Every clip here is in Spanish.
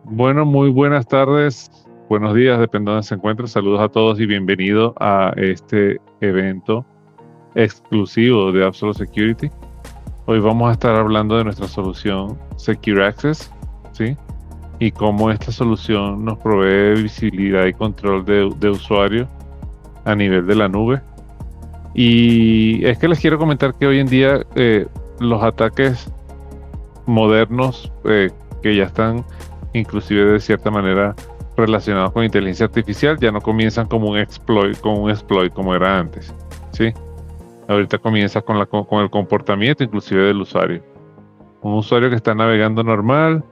Bueno, muy buenas tardes, buenos días, depende de donde se encuentre. Saludos a todos y bienvenido a este evento exclusivo de Absolute Security. Hoy vamos a estar hablando de nuestra solución Secure Access, ¿sí? Y cómo esta solución nos provee visibilidad y control de usuario a nivel de la nube. Y es que les quiero comentar que hoy en día los ataques modernos que ya están inclusive de cierta manera relacionados con inteligencia artificial ya no comienzan como un exploit como era antes, ¿sí? Ahorita comienza con el comportamiento inclusive del usuario. Un usuario que está navegando normal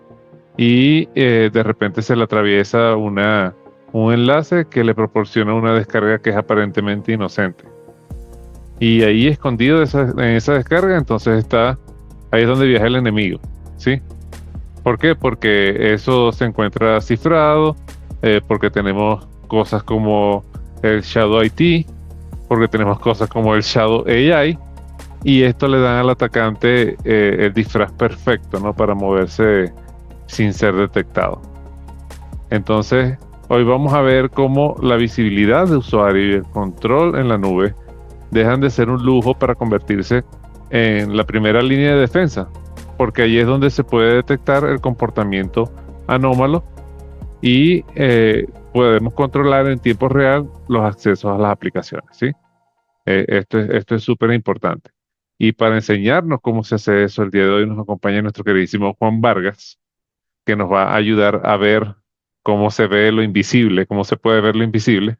y de repente se le atraviesa un enlace que le proporciona una descarga que es aparentemente inocente. Y ahí escondido en esa descarga, entonces ahí es donde viaja el enemigo, ¿sí? ¿Por qué? Porque eso se encuentra cifrado, porque tenemos cosas como el Shadow IT, porque tenemos cosas como el Shadow AI, y esto le dan al atacante el disfraz perfecto, ¿no? Para moverse sin ser detectado. Entonces, hoy vamos a ver cómo la visibilidad de usuario y el control en la nube dejan de ser un lujo para convertirse en la primera línea de defensa, porque ahí es donde se puede detectar el comportamiento anómalo y podemos controlar en tiempo real los accesos a las aplicaciones, ¿sí? Esto es súper importante. Y para enseñarnos cómo se hace eso, el día de hoy nos acompaña nuestro queridísimo Juan Vargas, que nos va a ayudar a ver cómo se ve lo invisible, cómo se puede ver lo invisible.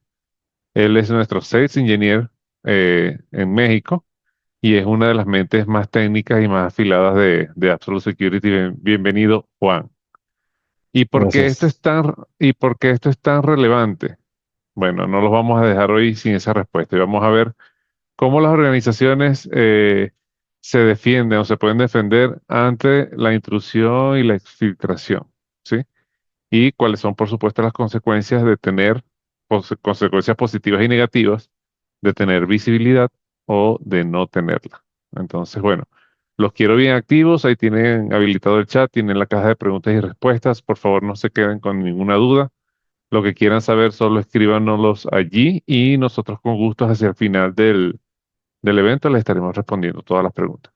Él es nuestro Sales Engineer en México y es una de las mentes más técnicas y más afiladas de Absolute Security. Bienvenido, Juan. ¿Y por qué Gracias. y por qué esto es tan relevante? Bueno, no los vamos a dejar hoy sin esa respuesta y vamos a ver cómo las organizaciones se defienden o se pueden defender ante la intrusión y la exfiltración, ¿sí? Y cuáles son, por supuesto, las consecuencias de tener consecuencias positivas y negativas de tener visibilidad o de no tenerla. Entonces, bueno, los quiero bien activos. Ahí tienen habilitado el chat, tienen la caja de preguntas y respuestas. Por favor, no se queden con ninguna duda. Lo que quieran saber, solo escríbanos allí y nosotros con gusto hacia el final del evento les estaremos respondiendo todas las preguntas.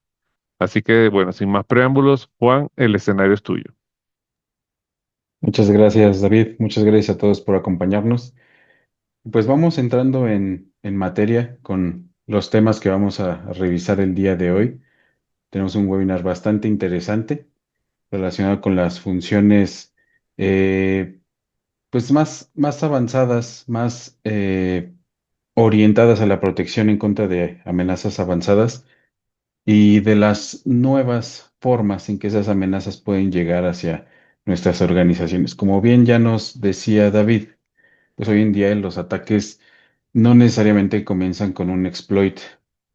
Así que, bueno, sin más preámbulos, Juan, el escenario es tuyo. Muchas gracias, David. Muchas gracias a todos por acompañarnos. Pues vamos entrando en materia con los temas que vamos a revisar el día de hoy. Tenemos un webinar bastante interesante relacionado con las funciones pues más avanzadas, más orientadas a la protección en contra de amenazas avanzadas y de las nuevas formas en que esas amenazas pueden llegar hacia nuestras organizaciones. Como bien ya nos decía David, pues hoy en día los ataques no necesariamente comienzan con un exploit.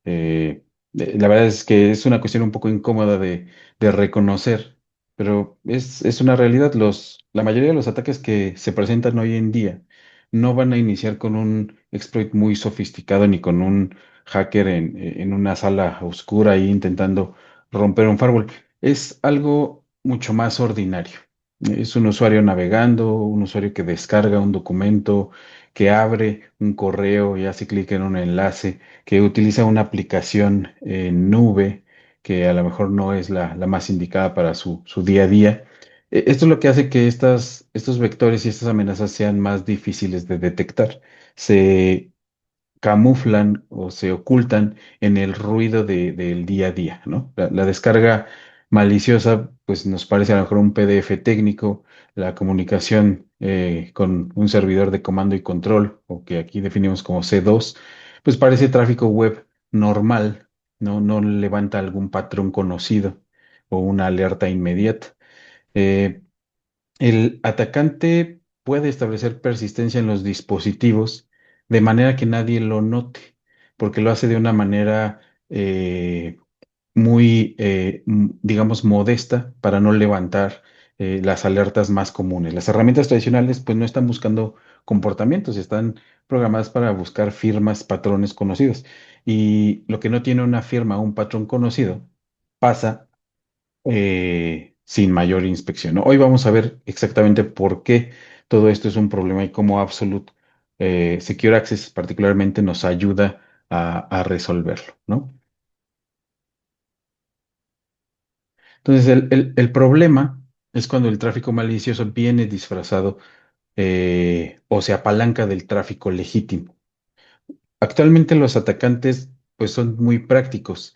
La verdad es que es una cuestión un poco incómoda de reconocer, pero es una realidad. La mayoría de los ataques que se presentan hoy en día no van a iniciar con un exploit muy sofisticado ni con un hacker en una sala oscura ahí intentando romper un firewall. Es algo mucho más ordinario. Es un usuario navegando, un usuario que descarga un documento, que abre un correo y hace clic en un enlace, que utiliza una aplicación en nube, que a lo mejor no es la más indicada para su día a día. Esto es lo que hace que estos vectores y estas amenazas sean más difíciles de detectar. Se camuflan o se ocultan en el ruido del día a día, ¿no? La descarga maliciosa, pues nos parece a lo mejor un PDF técnico, la comunicación con un servidor de comando y control, o que aquí definimos como C2, pues parece tráfico web normal, no levanta algún patrón conocido o una alerta inmediata. Eh, el atacante puede establecer persistencia en los dispositivos de manera que nadie lo note, porque lo hace de una manera muy, digamos, modesta para no levantar las alertas más comunes. Las herramientas tradicionales pues no están buscando comportamientos, están programadas para buscar firmas, patrones conocidos. Y lo que no tiene una firma o un patrón conocido pasa sin mayor inspección, ¿no? Hoy vamos a ver exactamente por qué todo esto es un problema y cómo Absolute Secure Access particularmente nos ayuda a resolverlo, ¿no? Entonces, el problema es cuando el tráfico malicioso viene disfrazado o se apalanca del tráfico legítimo. Actualmente los atacantes pues son muy prácticos,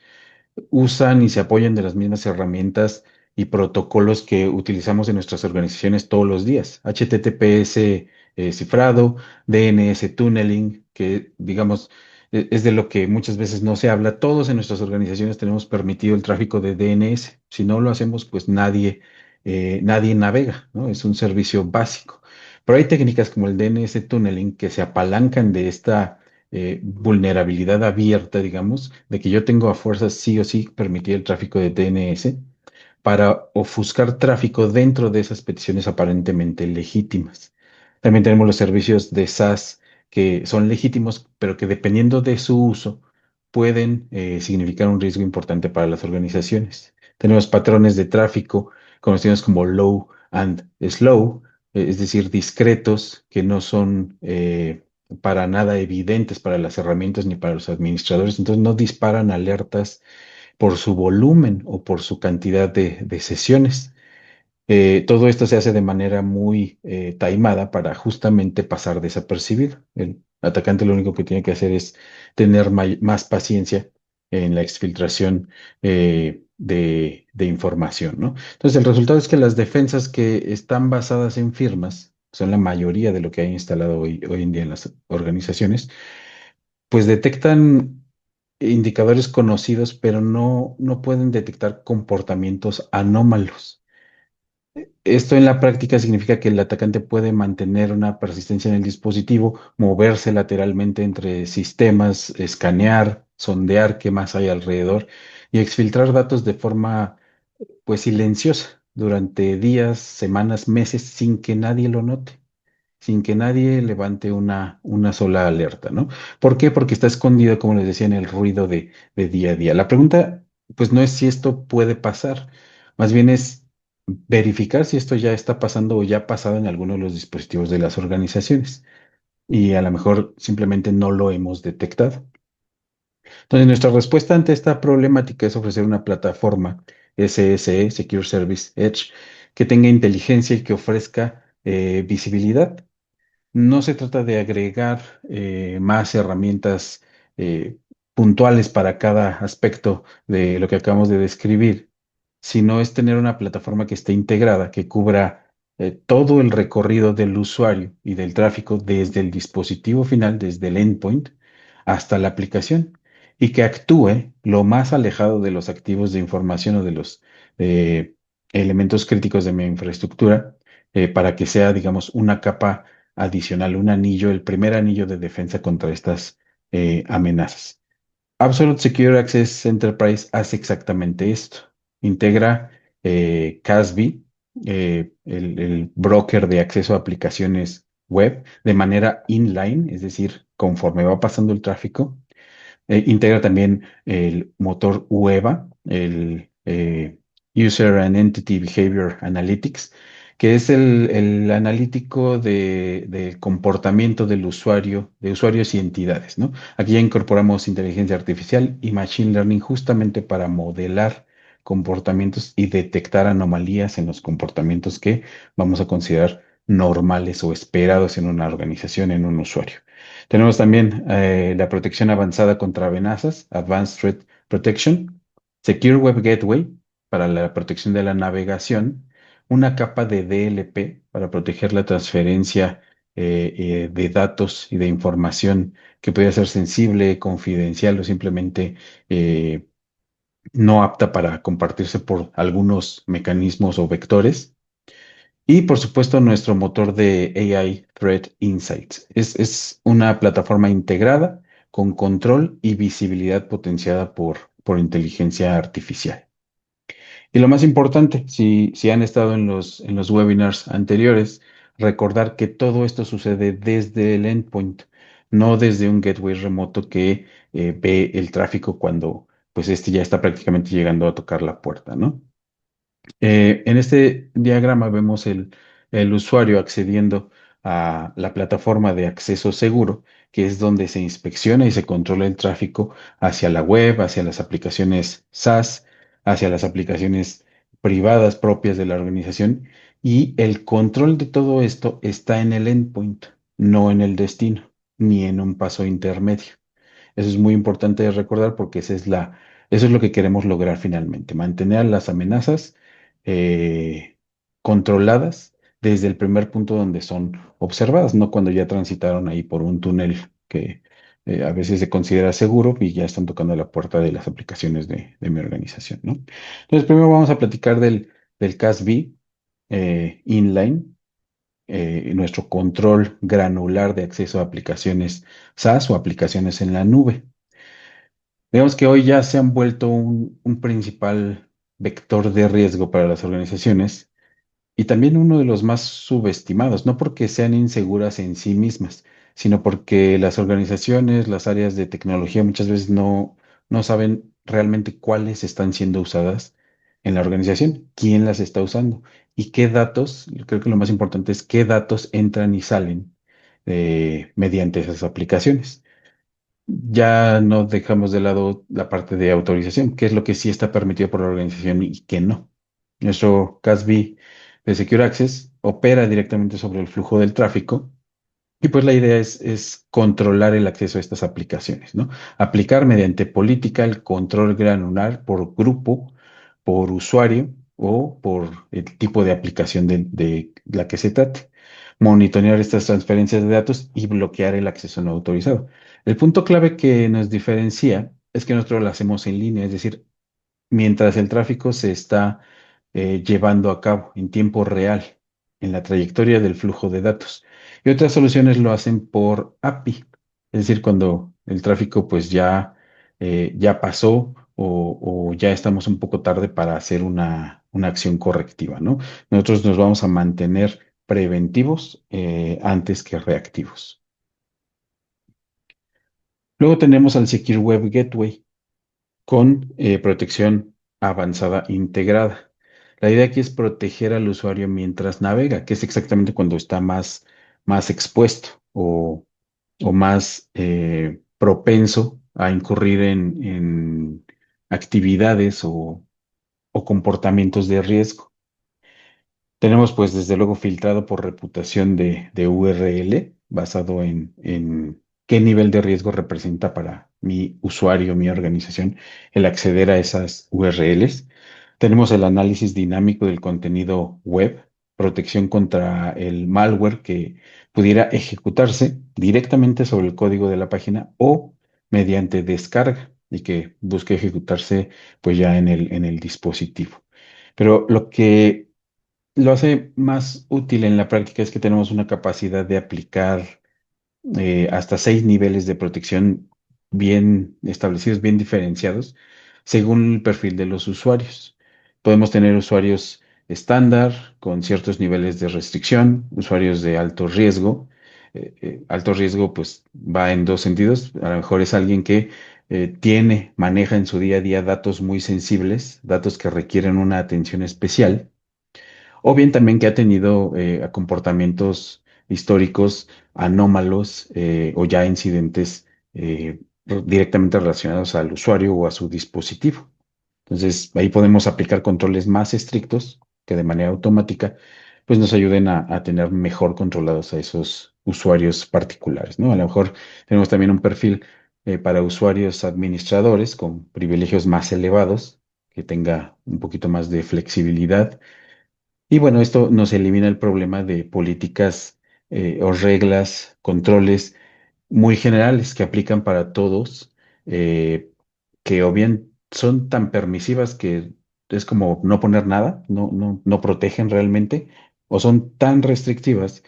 usan y se apoyan de las mismas herramientas y protocolos que utilizamos en nuestras organizaciones todos los días. HTTPS cifrado, DNS tunneling, que digamos es de lo que muchas veces no se habla. Todos en nuestras organizaciones tenemos permitido el tráfico de DNS. Si no lo hacemos, pues nadie navega, ¿no? Es un servicio básico. Pero hay técnicas como el DNS tunneling que se apalancan de esta vulnerabilidad abierta, digamos, de que yo tengo a fuerzas sí o sí permitir el tráfico de DNS para ofuscar tráfico dentro de esas peticiones aparentemente legítimas. También tenemos los servicios de SaaS que son legítimos, pero que dependiendo de su uso pueden significar un riesgo importante para las organizaciones. Tenemos patrones de tráfico conocidos como low and slow, es decir, discretos, que no son para nada evidentes para las herramientas ni para los administradores, entonces no disparan alertas por su volumen o por su cantidad de sesiones. Todo esto se hace de manera muy taimada para justamente pasar desapercibido. El atacante lo único que tiene que hacer es tener más paciencia en la exfiltración de información, ¿no? Entonces, el resultado es que las defensas que están basadas en firmas, son la mayoría de lo que hay instalado hoy en día en las organizaciones, pues detectan indicadores conocidos, pero no pueden detectar comportamientos anómalos. Esto en la práctica significa que el atacante puede mantener una persistencia en el dispositivo, moverse lateralmente entre sistemas, escanear, sondear qué más hay alrededor y exfiltrar datos de forma pues silenciosa durante días, semanas, meses sin que nadie lo note, sin que nadie levante una sola alerta, ¿no? ¿Por qué? Porque está escondido, como les decía, en el ruido de día a día. La pregunta, pues, no es si esto puede pasar, más bien es verificar si esto ya está pasando o ya ha pasado en alguno de los dispositivos de las organizaciones. Y a lo mejor simplemente no lo hemos detectado. Entonces, nuestra respuesta ante esta problemática es ofrecer una plataforma SSE, Secure Service Edge, que tenga inteligencia y que ofrezca visibilidad. No se trata de agregar más herramientas eh, puntuales para cada aspecto de lo que acabamos de describir, sino es tener una plataforma que esté integrada, que cubra todo el recorrido del usuario y del tráfico desde el dispositivo final, desde el endpoint, hasta la aplicación, y que actúe lo más alejado de los activos de información o de los eh, elementos críticos de mi infraestructura, para que sea, digamos, una capa adicional, un anillo, el primer anillo de defensa contra estas amenazas. Absolute Secure Access Enterprise hace exactamente esto. Integra CASB, el broker de acceso a aplicaciones web, de manera inline, es decir, conforme va pasando el tráfico. Integra también el motor UEBA, el User and Entity Behavior Analytics, que es el analítico del comportamiento del usuario, de usuarios y entidades, ¿no? Aquí ya incorporamos inteligencia artificial y machine learning justamente para modelar comportamientos y detectar anomalías en los comportamientos que vamos a considerar normales o esperados en una organización, en un usuario. Tenemos también la protección avanzada contra amenazas, Advanced Threat Protection, Secure Web Gateway para la protección de la navegación, una capa de DLP para proteger la transferencia de datos y de información que puede ser sensible, confidencial o simplemente eh, no apta para compartirse por algunos mecanismos o vectores. Y por supuesto, nuestro motor de AI Threat Insights. Es una plataforma integrada con control y visibilidad potenciada por inteligencia artificial. Y lo más importante, si han estado en los webinars anteriores, recordar que todo esto sucede desde el endpoint, no desde un gateway remoto que ve el tráfico cuando pues este ya está prácticamente llegando a tocar la puerta, ¿no? En este diagrama vemos el usuario accediendo a la plataforma de acceso seguro, que es donde se inspecciona y se controla el tráfico hacia la web, hacia las aplicaciones SaaS, hacia las aplicaciones privadas propias de la organización. Y el control de todo esto está en el endpoint, no en el destino, ni en un paso intermedio. Eso es muy importante de recordar porque eso es lo que queremos lograr finalmente, mantener las amenazas eh, controladas desde el primer punto donde son observadas, no cuando ya transitaron ahí por un túnel que a veces se considera seguro y ya están tocando la puerta de las aplicaciones de mi organización, ¿no? Entonces, primero vamos a platicar del CASB inline, nuestro control granular de acceso a aplicaciones SaaS o aplicaciones en la nube. Digamos que hoy ya se han vuelto un principal vector de riesgo para las organizaciones y también uno de los más subestimados, no porque sean inseguras en sí mismas, sino porque las organizaciones, las áreas de tecnología muchas veces no saben realmente cuáles están siendo usadas en la organización, quién las está usando y qué datos, yo creo que lo más importante es qué datos entran y salen mediante esas aplicaciones. Ya no dejamos de lado la parte de autorización, qué es lo que sí está permitido por la organización y qué no. Nuestro CASB de Secure Access opera directamente sobre el flujo del tráfico y pues la idea es controlar el acceso a estas aplicaciones, ¿no? Aplicar mediante política el control granular por grupo, por usuario o por el tipo de aplicación de la que se trate. Monitorear estas transferencias de datos y bloquear el acceso no autorizado. El punto clave que nos diferencia es que nosotros lo hacemos en línea, es decir, mientras el tráfico se está llevando a cabo en tiempo real en la trayectoria del flujo de datos. Y otras soluciones lo hacen por API, es decir, cuando el tráfico pues ya pasó o ya estamos un poco tarde para hacer una acción correctiva, ¿no? Nosotros nos vamos a mantener preventivos antes que reactivos. Luego tenemos al Secure Web Gateway con protección avanzada integrada. La idea aquí es proteger al usuario mientras navega, que es exactamente cuando está más expuesto o más propenso a incurrir en actividades o comportamientos de riesgo. Tenemos pues desde luego filtrado por reputación de URL basado en qué nivel de riesgo representa para mi usuario, mi organización, el acceder a esas URLs. Tenemos el análisis dinámico del contenido web, protección contra el malware que pudiera ejecutarse directamente sobre el código de la página o mediante descarga y que busque ejecutarse pues ya en el dispositivo. Pero lo que lo hace más útil en la práctica es que tenemos una capacidad de aplicar hasta 6 niveles de protección bien establecidos, bien diferenciados, según el perfil de los usuarios. Podemos tener usuarios estándar con ciertos niveles de restricción, usuarios de alto riesgo. Alto riesgo, pues va en dos sentidos. A lo mejor es alguien que maneja en su día a día datos muy sensibles, datos que requieren una atención especial o bien también que ha tenido comportamientos históricos anómalos o ya incidentes directamente relacionados al usuario o a su dispositivo. Entonces, ahí podemos aplicar controles más estrictos que de manera automática pues nos ayuden a tener mejor controlados a esos usuarios particulares, ¿no? A lo mejor tenemos también un perfil para usuarios administradores con privilegios más elevados, que tenga un poquito más de flexibilidad y bueno, esto nos elimina el problema de políticas o reglas, controles muy generales que aplican para todos, eh, que o bien son tan permisivas que es como no poner nada, no protegen realmente, o son tan restrictivas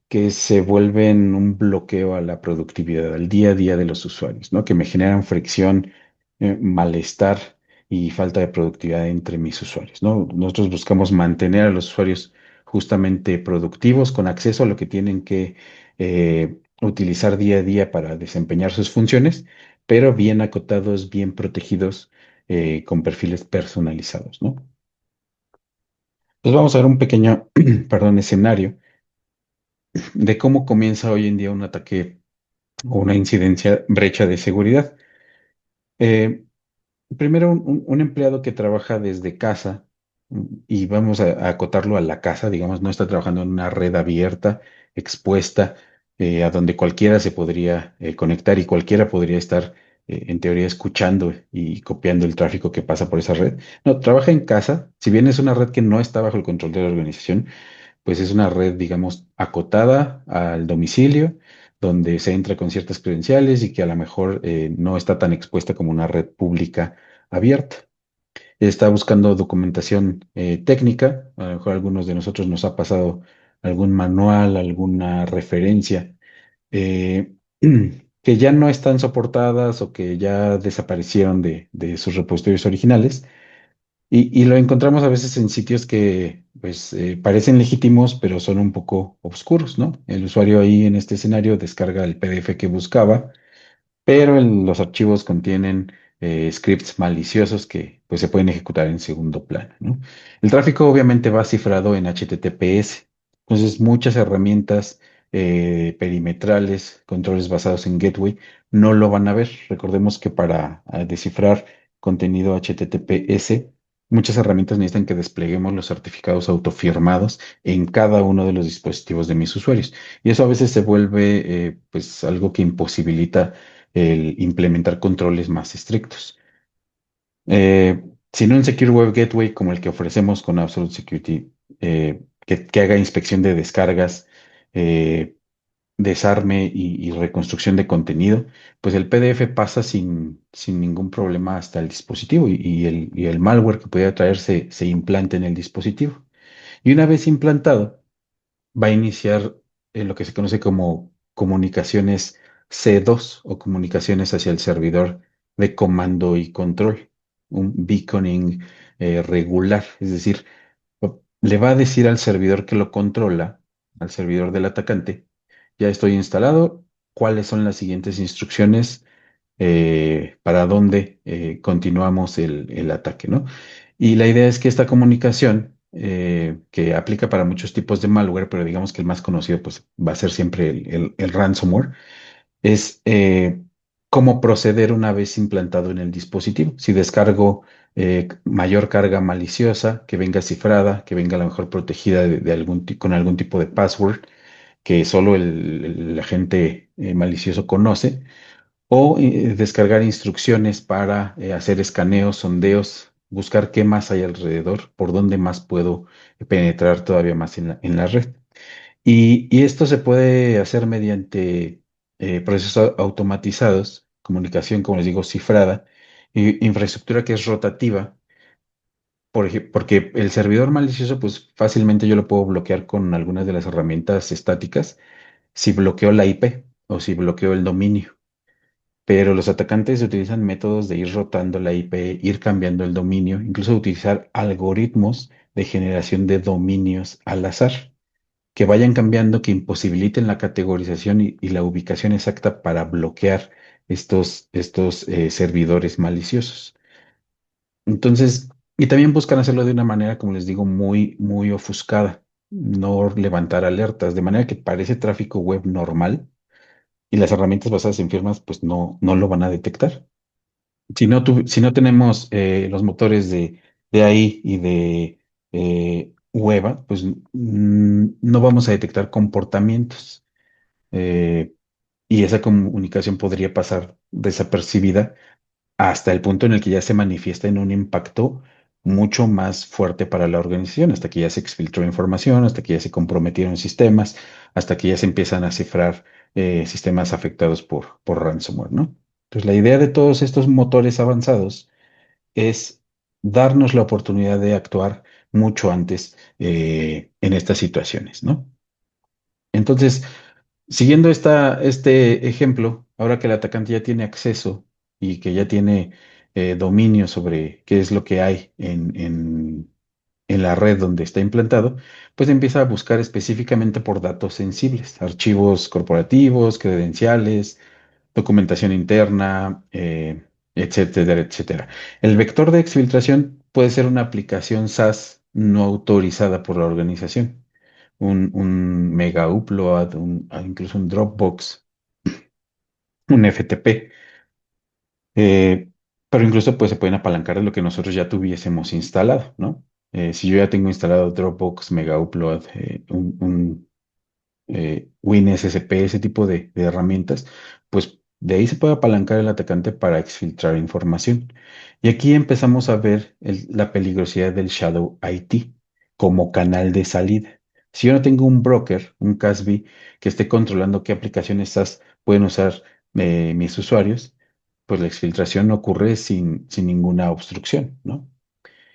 que se vuelven un bloqueo a la productividad, al día a día de los usuarios, ¿no? Que me generan fricción, malestar y falta de productividad entre mis usuarios, ¿no? Nosotros buscamos mantener a los usuarios justamente productivos, con acceso a lo que tienen que utilizar día a día para desempeñar sus funciones, pero bien acotados, bien protegidos, con perfiles personalizados, ¿no? Pues vamos a ver un pequeño, perdón, escenario de cómo comienza hoy en día un ataque o una incidencia, brecha de seguridad. Eh, Primero, un empleado que trabaja desde casa, y vamos a acotarlo a la casa, digamos, no está trabajando en una red abierta, expuesta, a donde cualquiera se podría conectar y cualquiera podría estar, en teoría, escuchando y copiando el tráfico que pasa por esa red. No, trabaja en casa, si bien es una red que no está bajo el control de la organización, pues es una red, digamos, acotada al domicilio, donde se entra con ciertas credenciales y que a lo mejor no está tan expuesta como una red pública abierta. Está buscando documentación técnica, a lo mejor a algunos de nosotros nos ha pasado algún manual, alguna referencia eh, que ya no están soportadas o que ya desaparecieron de sus repositorios originales y lo encontramos a veces en sitios que pues parecen legítimos, pero son un poco oscuros, ¿no? El usuario ahí en este escenario descarga el PDF que buscaba, pero los archivos contienen scripts maliciosos que pues se pueden ejecutar en segundo plano, ¿no? El tráfico obviamente va cifrado en HTTPS, entonces muchas herramientas perimetrales, controles basados en gateway, no lo van a ver. Recordemos que para descifrar contenido HTTPS, muchas herramientas necesitan que despleguemos los certificados autofirmados en cada uno de los dispositivos de mis usuarios. Y eso a veces se vuelve pues algo que imposibilita el implementar controles más estrictos. Si no, un Secure Web Gateway como el que ofrecemos con Absolute Security, que haga inspección de descargas, eh, desarme y reconstrucción de contenido, pues el PDF pasa sin ningún problema hasta el dispositivo y el malware que pueda traer se implanta en el dispositivo. Y una vez implantado, va a iniciar lo que se conoce como comunicaciones C2 o comunicaciones hacia el servidor de comando y control, un beaconing regular, es decir, le va a decir al servidor que lo controla, al servidor del atacante, ya estoy instalado, cuáles son las siguientes instrucciones para dónde continuamos el ataque, ¿no? Y la idea es que esta comunicación, que aplica para muchos tipos de malware, pero digamos que el más conocido pues, va a ser siempre el ransomware, es cómo proceder una vez implantado en el dispositivo. Si descargo mayor carga maliciosa, que venga cifrada, que venga a lo mejor protegida con algún tipo de password que solo el agente malicioso conoce, o descargar instrucciones para hacer escaneos, sondeos, buscar qué más hay alrededor, por dónde más puedo penetrar todavía más en la red. Y esto se puede hacer mediante procesos automatizados, comunicación, como les digo, cifrada, y infraestructura que es rotativa, porque el servidor malicioso, pues fácilmente yo lo puedo bloquear con algunas de las herramientas estáticas si bloqueo la IP o si bloqueo el dominio. Pero los atacantes utilizan métodos de ir rotando la IP, ir cambiando el dominio, incluso utilizar algoritmos de generación de dominios al azar, que vayan cambiando, que imposibiliten la categorización y la ubicación exacta para bloquear estos servidores maliciosos. Entonces, y también buscan hacerlo de una manera, como les digo, muy, muy ofuscada, no levantar alertas, de manera que parece tráfico web normal y las herramientas basadas en firmas, pues no lo van a detectar. Si no tenemos los motores de AI y de Weba, pues no vamos a detectar comportamientos y esa comunicación podría pasar desapercibida hasta el punto en el que ya se manifiesta en un impacto mucho más fuerte para la organización, hasta que ya se exfiltró información, hasta que ya se comprometieron sistemas, hasta que ya se empiezan a cifrar sistemas afectados por ransomware, ¿no? Entonces, la idea de todos estos motores avanzados es darnos la oportunidad de actuar mucho antes en estas situaciones, ¿no? Entonces, siguiendo este ejemplo, ahora que el atacante ya tiene acceso y que ya tiene dominio sobre qué es lo que hay en la red donde está implantado, pues empieza a buscar específicamente por datos sensibles, archivos corporativos, credenciales, documentación interna, etcétera, etcétera. El vector de exfiltración puede ser una aplicación SaaS no autorizada por la organización. Un mega upload, incluso un Dropbox, un FTP. eh, pero incluso pues se pueden apalancar de lo que nosotros ya tuviésemos instalado, ¿no? Si yo ya tengo instalado Dropbox, mega upload, WinSSP, ese tipo de herramientas, pues de ahí se puede apalancar el atacante para exfiltrar información. Y aquí empezamos a ver la peligrosidad del Shadow IT como canal de salida. Si yo no tengo un broker, un CASB, que esté controlando qué aplicaciones SaaS pueden usar mis usuarios, pues la exfiltración ocurre sin ninguna obstrucción, ¿no?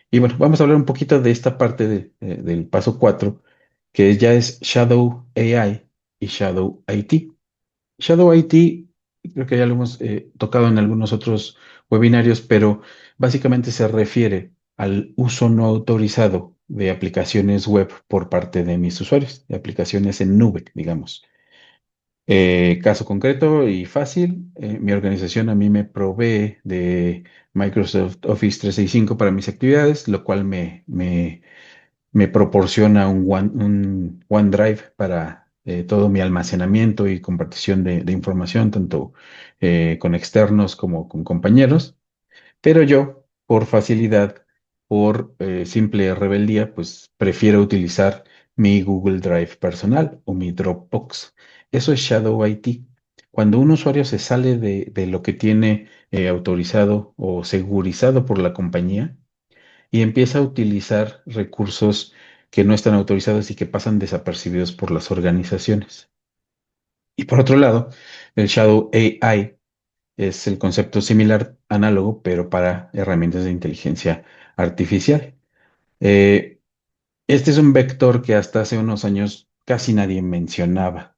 Y bueno, vamos a hablar un poquito de esta parte del paso 4 que ya es Shadow AI y Shadow IT. Shadow IT, creo que ya lo hemos tocado en algunos otros webinarios, pero básicamente se refiere al uso no autorizado de aplicaciones web por parte de mis usuarios, de aplicaciones en nube, digamos. Caso concreto y fácil, mi organización a mí me provee de Microsoft Office 365 para mis actividades, lo cual me proporciona un OneDrive para todo mi almacenamiento y compartición de información, tanto con externos como con compañeros. Pero yo, por facilidad, por simple rebeldía, pues prefiero utilizar mi Google Drive personal o mi Dropbox. Eso es Shadow IT. Cuando un usuario se sale de lo que tiene autorizado o segurizado por la compañía, y empieza a utilizar recursos que no están autorizados y que pasan desapercibidos por las organizaciones. Y por otro lado, el Shadow AI es el concepto similar, análogo, pero para herramientas de inteligencia artificial. Eh, este es un vector que hasta hace unos años casi nadie mencionaba.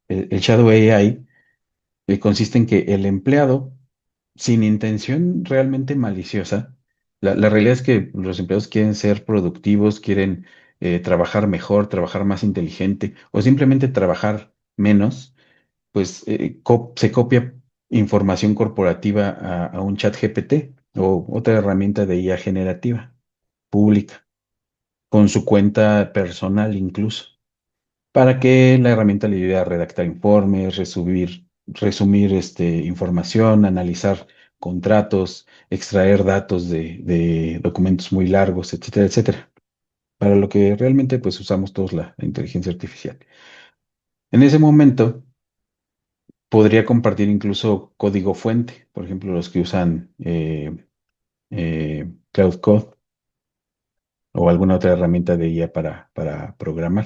El Shadow AI consiste en que el empleado, sin intención realmente maliciosa, la realidad es que los empleados quieren ser productivos, quieren trabajar mejor, trabajar más inteligente o simplemente trabajar menos, pues se copia información corporativa a un chat GPT o otra herramienta de IA generativa, pública, con su cuenta personal incluso, para que la herramienta le ayude a redactar informes, resumir información, analizar contratos, extraer datos de documentos muy largos, etcétera, etcétera. Para lo que realmente pues usamos todos la inteligencia artificial. En ese momento podría compartir incluso código fuente, por ejemplo, los que usan Cloud Code o alguna otra herramienta de IA para programar.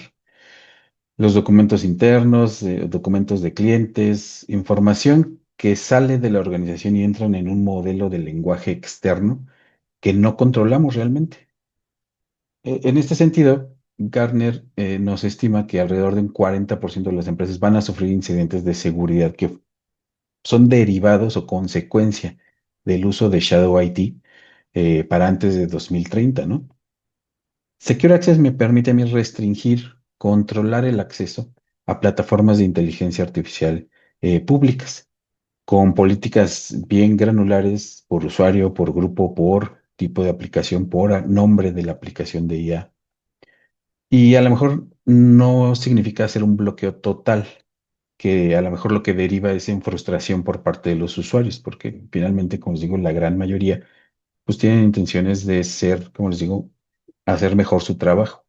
Los documentos internos, documentos de clientes, información que sale de la organización y entran en un modelo de lenguaje externo que no controlamos realmente. En este sentido, Gartner nos estima que alrededor de un 40% de las empresas van a sufrir incidentes de seguridad que son derivados o consecuencia del uso de Shadow IT para antes de 2030, ¿no? Secure Access me permite a mí restringir, controlar el acceso a plataformas de inteligencia artificial públicas, con políticas bien granulares por usuario, por grupo, por tipo de aplicación, por nombre de la aplicación de IA. Y a lo mejor no significa hacer un bloqueo total, que a lo mejor lo que deriva es en frustración por parte de los usuarios, porque finalmente, como les digo, la gran mayoría pues tienen intenciones de ser, como les digo, hacer mejor su trabajo.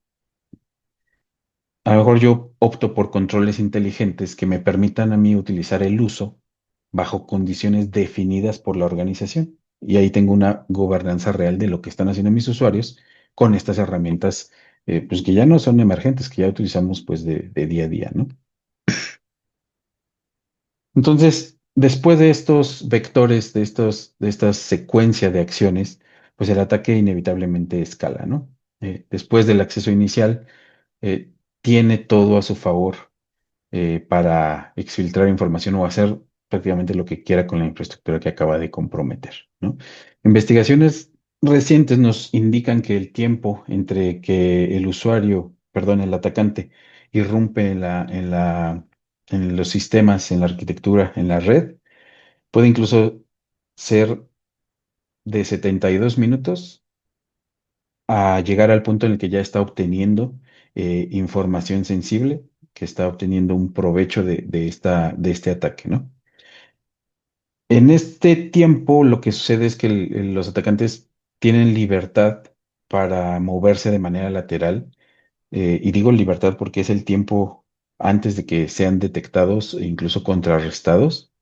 A lo mejor yo opto por controles inteligentes que me permitan a mí utilizar el uso bajo condiciones definidas por la organización. Y ahí tengo una gobernanza real de lo que están haciendo mis usuarios con estas herramientas, pues que ya no son emergentes, que ya utilizamos pues de día a día, ¿no? Entonces, después de estos vectores, de esta secuencia de acciones, pues el ataque inevitablemente escala, ¿no? Después del acceso inicial, eh, tiene todo a su favor para exfiltrar información o hacer prácticamente lo que quiera con la infraestructura que acaba de comprometer, ¿no? Investigaciones recientes nos indican que el tiempo entre que el usuario, perdón, el atacante, irrumpe en los sistemas, en la arquitectura, en la red, puede incluso ser de 72 minutos a llegar al punto en el que ya está obteniendo información sensible, que está obteniendo un provecho de este ataque, ¿no? En este tiempo, lo que sucede es que los atacantes tienen libertad para moverse de manera lateral, y digo libertad porque es el tiempo antes de que sean detectados e incluso contrarrestados.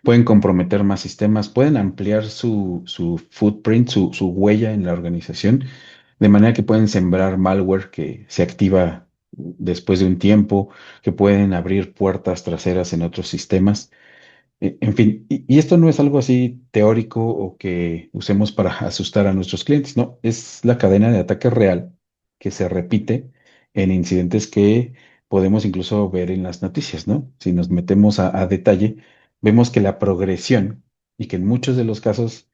Pueden comprometer más sistemas, pueden ampliar su footprint, su huella en la organización, de manera que pueden sembrar malware que se activa después de un tiempo, que pueden abrir puertas traseras en otros sistemas. En fin, y esto no es algo así teórico o que usemos para asustar a nuestros clientes, no, es la cadena de ataque real que se repite en incidentes que podemos incluso ver en las noticias, ¿no? Si nos metemos a detalle, vemos que la progresión y que en muchos de los casos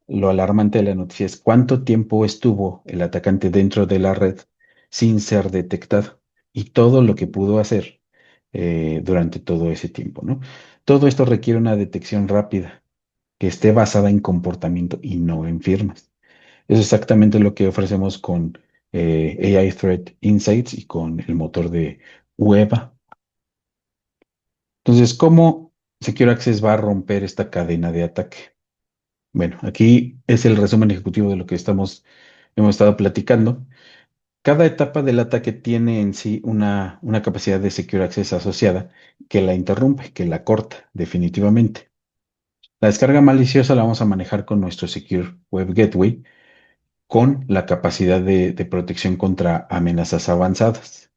lo alarmante de la noticia es cuánto tiempo estuvo el atacante dentro de la red sin ser detectado y todo lo que pudo hacer durante todo ese tiempo, ¿no? Todo esto requiere una detección rápida que esté basada en comportamiento y no en firmas. Es exactamente lo que ofrecemos con AI Threat Insights y con el motor de UEBA. Entonces, ¿cómo Secure Access va a romper esta cadena de ataque? Bueno, aquí es el resumen ejecutivo de lo que hemos estado platicando. Cada etapa del ataque tiene en sí una capacidad de Secure Access asociada que la interrumpe, que la corta definitivamente. La descarga maliciosa la vamos a manejar con nuestro Secure Web Gateway con la capacidad de protección contra amenazas avanzadas,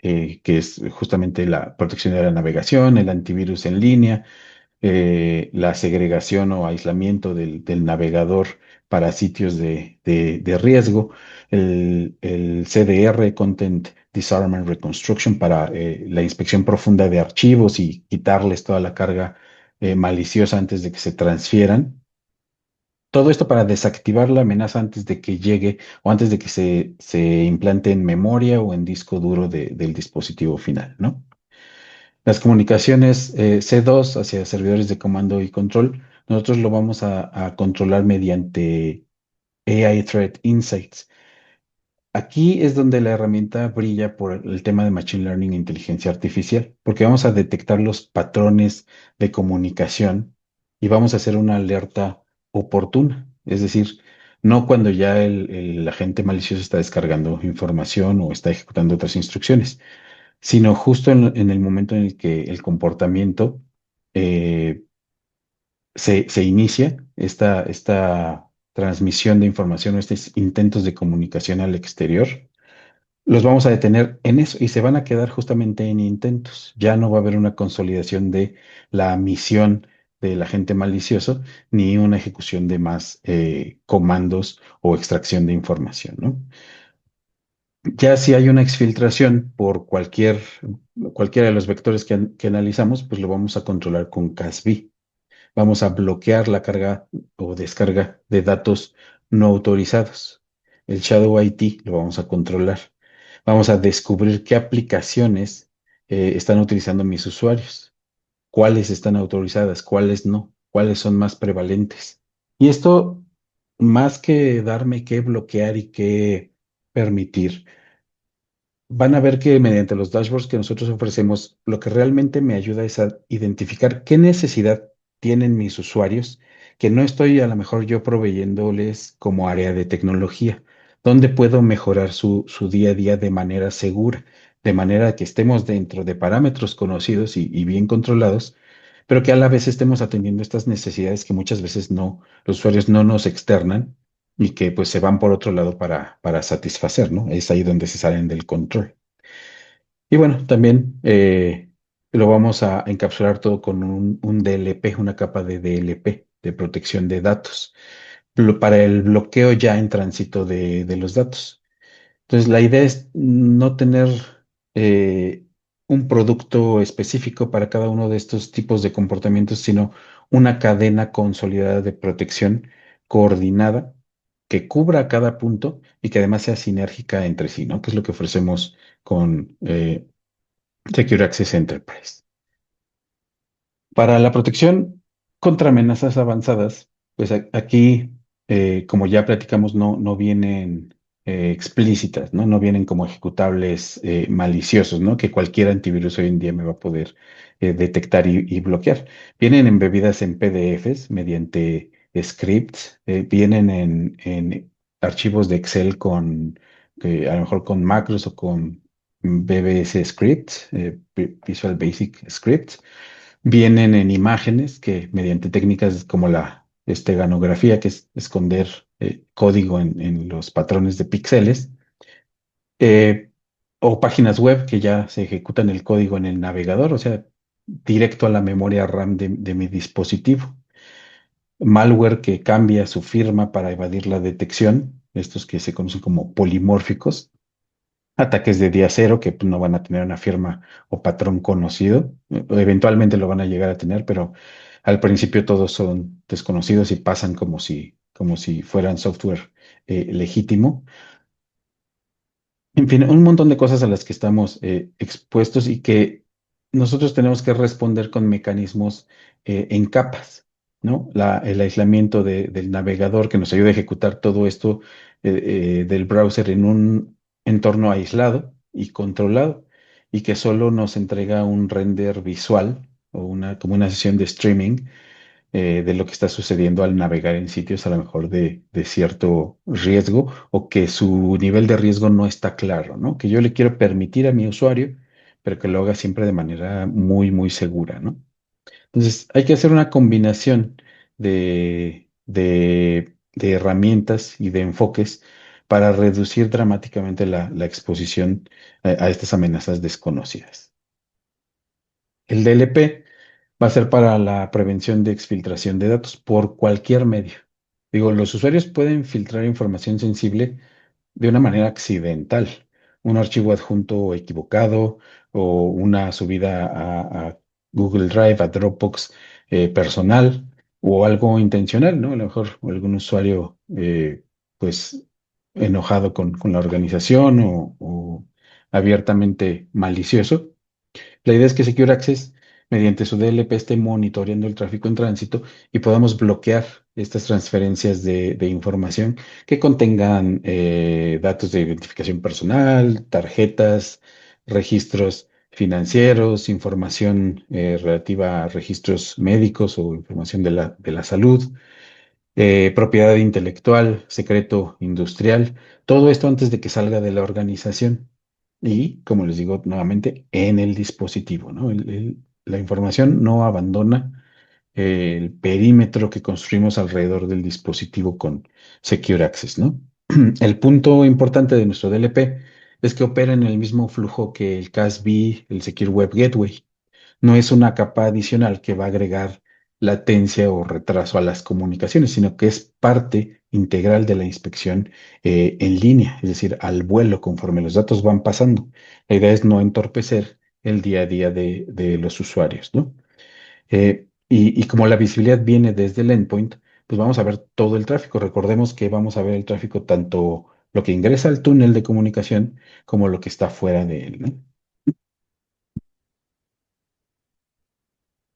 que es justamente la protección de la navegación, el antivirus en línea, la segregación o aislamiento del navegador para sitios de riesgo, el CDR, Content Disarm and Reconstruction, para la inspección profunda de archivos y quitarles toda la carga maliciosa antes de que se transfieran. Todo esto para desactivar la amenaza antes de que llegue o antes de que se implante en memoria o en disco duro del dispositivo final, ¿no? Las comunicaciones C2 hacia servidores de comando y control, nosotros lo vamos a controlar mediante AI Threat Insights. Aquí es donde la herramienta brilla por el tema de Machine Learning e inteligencia artificial, porque vamos a detectar los patrones de comunicación y vamos a hacer una alerta oportuna. Es decir, no cuando ya el agente malicioso está descargando información o está ejecutando otras instrucciones, sino justo en el momento en el que el comportamiento eh, se inicia, esta transmisión de información o estos intentos de comunicación al exterior, los vamos a detener en eso y se van a quedar justamente en intentos. Ya no va a haber una consolidación de la misión del agente malicioso ni una ejecución de más comandos o extracción de información, ¿no? Ya si hay una exfiltración por cualquiera de los vectores que analizamos, pues lo vamos a controlar con CASB. Vamos a bloquear la carga o descarga de datos no autorizados. El Shadow IT lo vamos a controlar. Vamos a descubrir qué aplicaciones están utilizando mis usuarios, cuáles están autorizadas, cuáles no, cuáles son más prevalentes. Y esto, más que darme qué bloquear y qué permitir, van a ver que mediante los dashboards que nosotros ofrecemos, lo que realmente me ayuda es a identificar qué necesidad tienen mis usuarios, que no estoy a lo mejor yo proveyéndoles como área de tecnología, donde puedo mejorar su día a día de manera segura, de manera que estemos dentro de parámetros conocidos y bien controlados, pero que a la vez estemos atendiendo estas necesidades que muchas veces no, los usuarios no nos externan y que pues se van por otro lado para satisfacer, ¿no? Es ahí donde se salen del control. Y bueno, también lo vamos a encapsular todo con un DLP, una capa de DLP, de protección de datos, para el bloqueo ya en tránsito de los datos. Entonces, la idea es no tener eh, un producto específico para cada uno de estos tipos de comportamientos, sino una cadena consolidada de protección coordinada que cubra cada punto y que además sea sinérgica entre sí, ¿no? Que es lo que ofrecemos con Secure Access Enterprise. Para la protección contra amenazas avanzadas, pues aquí como ya platicamos, no vienen explícitas, ¿no? No vienen como ejecutables maliciosos, ¿no? Que cualquier antivirus hoy en día me va a poder detectar y bloquear. Vienen embebidas en PDFs mediante scripts, vienen en archivos de Excel a lo mejor con macros o con BBS scripts, Visual Basic Scripts. Vienen en imágenes que mediante técnicas como la esteganografía, que es esconder código en los patrones de píxeles, eh, o páginas web que ya se ejecutan el código en el navegador, o sea, directo a la memoria RAM de mi dispositivo. Malware que cambia su firma para evadir la detección, estos que se conocen como polimórficos, ataques de día cero que pues, no van a tener una firma o patrón conocido. Eventualmente lo van a llegar a tener, pero al principio todos son desconocidos y pasan como si fueran software legítimo. En fin, un montón de cosas a las que estamos expuestos y que nosotros tenemos que responder con mecanismos en capas, ¿no? El aislamiento del navegador que nos ayuda a ejecutar todo esto del browser en un entorno aislado y controlado y que solo nos entrega un render visual o como una sesión de streaming de lo que está sucediendo al navegar en sitios a lo mejor de cierto riesgo o que su nivel de riesgo no está claro, ¿no? Que yo le quiero permitir a mi usuario, pero que lo haga siempre de manera muy segura, ¿no? Entonces, hay que hacer una combinación de herramientas y de enfoques para reducir dramáticamente la exposición a estas amenazas desconocidas. El DLP va a ser para la prevención de exfiltración de datos por cualquier medio. Digo, los usuarios pueden filtrar información sensible de una manera accidental, un archivo adjunto equivocado o una subida a Google Drive, a Dropbox personal o algo intencional, ¿no? A lo mejor algún usuario pues enojado con la organización o abiertamente malicioso. La idea es que Secure Access, mediante su DLP, esté monitoreando el tráfico en tránsito y podamos bloquear estas transferencias de información que contengan datos de identificación personal, tarjetas, registros financieros, información relativa a registros médicos o información de la salud, propiedad intelectual, secreto industrial, todo esto antes de que salga de la organización. Y, como les digo nuevamente, en el dispositivo, ¿no? La información no abandona el perímetro que construimos alrededor del dispositivo con Secure Access, ¿no? El punto importante de nuestro DLP es que opera en el mismo flujo que el CASB, el Secure Web Gateway. No es una capa adicional que va a agregar latencia o retraso a las comunicaciones, sino que es parte integral de la inspección en línea, es decir, al vuelo conforme los datos van pasando. La idea es no entorpecer el día a día de los usuarios, ¿no? Y como la visibilidad viene desde el endpoint, pues vamos a ver todo el tráfico. Recordemos que vamos a ver el tráfico tanto lo que ingresa al túnel de comunicación como lo que está fuera de él, ¿no?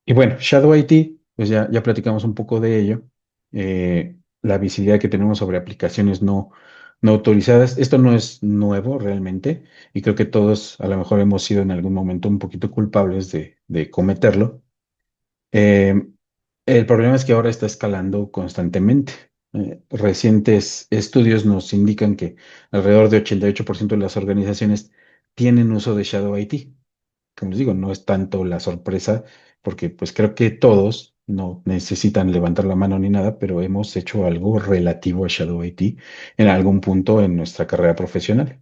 Y bueno, Shadow IT, pues ya platicamos un poco de ello. La visibilidad que tenemos sobre aplicaciones no autorizadas. Esto no es nuevo realmente y creo que todos a lo mejor hemos sido en algún momento un poquito culpables de cometerlo. Eh, el problema es que ahora está escalando constantemente. Recientes estudios nos indican que alrededor de 88% de las organizaciones tienen uso de Shadow IT. Como les digo, no es tanto la sorpresa, porque pues creo que todos no necesitan levantar la mano ni nada, pero hemos hecho algo relativo a Shadow IT en algún punto en nuestra carrera profesional.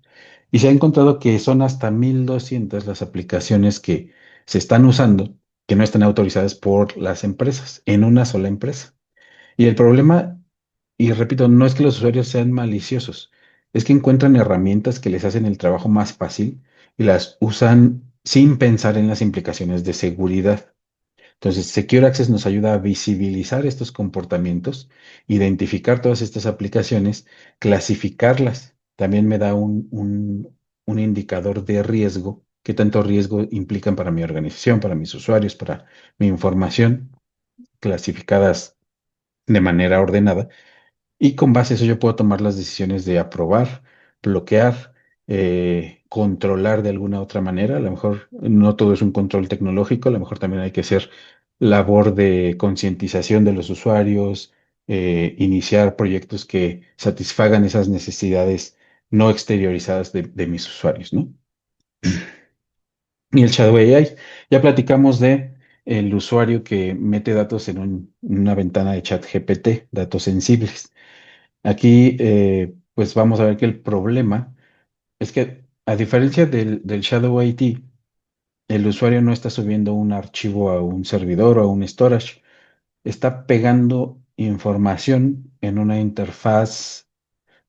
Y se ha encontrado que son hasta 1,200 las aplicaciones que se están usando que no están autorizadas por las empresas, en una sola empresa. Y el problema, y repito, no es que los usuarios sean maliciosos, es que encuentran herramientas que les hacen el trabajo más fácil y las usan sin pensar en las implicaciones de seguridad. Entonces, Secure Access nos ayuda a visibilizar estos comportamientos, identificar todas estas aplicaciones, clasificarlas. También me da un indicador de riesgo, qué tanto riesgo implican para mi organización, para mis usuarios, para mi información, clasificadas de manera ordenada Y con base a eso yo puedo tomar las decisiones de aprobar, bloquear, controlar de alguna otra manera. A lo mejor no todo es un control tecnológico, a lo mejor también hay que hacer labor de concientización de los usuarios, iniciar proyectos que satisfagan esas necesidades no exteriorizadas de mis usuarios, ¿no? Y el Shadow AI, ya platicamos de el usuario que mete datos en una ventana de chat GPT, datos sensibles. Aquí, pues vamos a ver que el problema es que, a diferencia del Shadow IT, el usuario no está subiendo un archivo a un servidor o a un storage, está pegando información en una interfaz,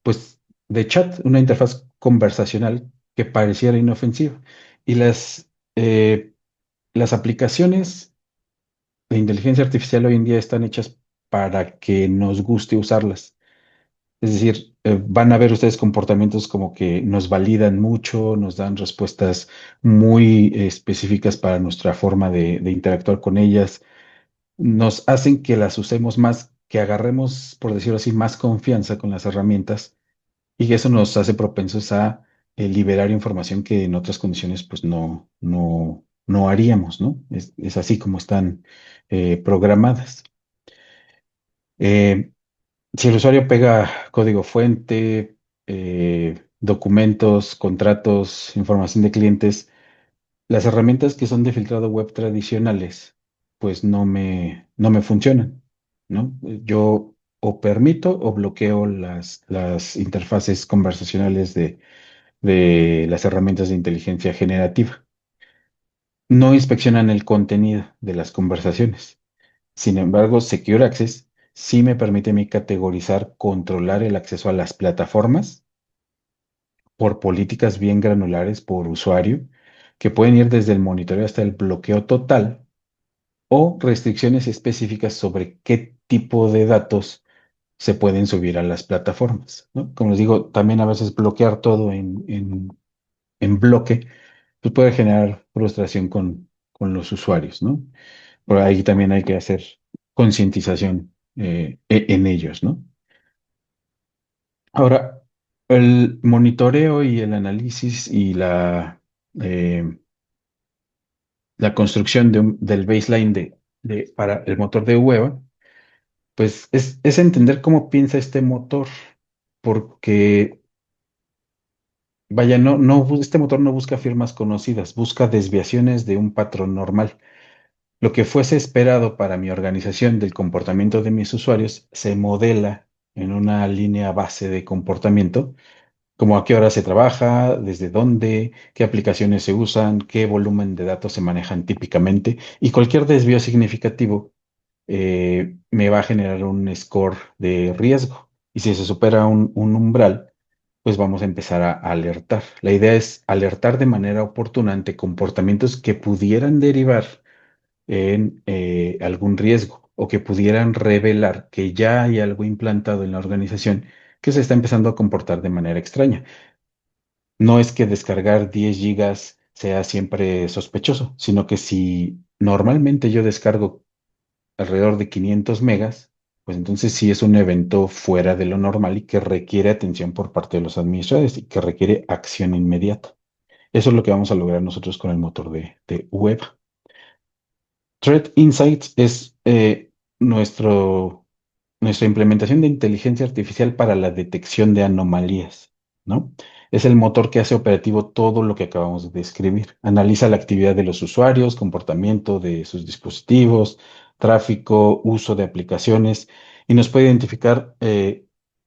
pues, de chat, una interfaz conversacional que pareciera inofensiva. Y las aplicaciones de inteligencia artificial hoy en día están hechas para que nos guste usarlas. Es decir, van a ver ustedes comportamientos como que nos validan mucho, nos dan respuestas muy específicas para nuestra forma de interactuar con ellas, nos hacen que las usemos más, que agarremos, por decirlo así, más confianza con las herramientas y que eso nos hace propensos a liberar información que en otras condiciones pues no haríamos, ¿no? Es así como están programadas. Eh, Si el usuario pega código fuente, documentos, contratos, información de clientes, las herramientas que son de filtrado web tradicionales, pues no me funcionan, ¿no? Yo o permito o bloqueo las interfaces conversacionales de las herramientas de inteligencia generativa. No inspeccionan el contenido de las conversaciones. Sin embargo, Secure Access sí me permite a mí categorizar, controlar el acceso a las plataformas por políticas bien granulares por usuario, que pueden ir desde el monitoreo hasta el bloqueo total o restricciones específicas sobre qué tipo de datos se pueden subir a las plataformas, ¿no? Como les digo, también a veces bloquear todo en bloque pues puede generar frustración con los usuarios, ¿no? Por ahí también hay que hacer concientización en ellos, ¿no? Ahora, el monitoreo y el análisis y eh, la construcción del baseline para el motor de Web, pues es entender cómo piensa este motor, porque, vaya, este motor no busca firmas conocidas, busca desviaciones de un patrón normal. Lo que fuese esperado para mi organización del comportamiento de mis usuarios se modela en una línea base de comportamiento, como a qué hora se trabaja, desde dónde, qué aplicaciones se usan, qué volumen de datos se manejan típicamente, y cualquier desvío significativo me va a generar un score de riesgo. Y si se supera un umbral, pues vamos a empezar a alertar. La idea es alertar de manera oportuna ante comportamientos que pudieran derivar en algún riesgo o que pudieran revelar que ya hay algo implantado en la organización que se está empezando a comportar de manera extraña. No es que descargar 10 gigas sea siempre sospechoso, sino que si normalmente yo descargo alrededor de 500 megas, pues entonces sí es un evento fuera de lo normal y que requiere atención por parte de los administradores y que requiere acción inmediata. Eso es lo que vamos a lograr nosotros con el motor de web. Threat Insights es nuestra implementación de inteligencia artificial para la detección de anomalías, ¿no? Es el motor que hace operativo todo lo que acabamos de describir. Analiza la actividad de los usuarios, comportamiento de sus dispositivos, tráfico, uso de aplicaciones y nos puede identificar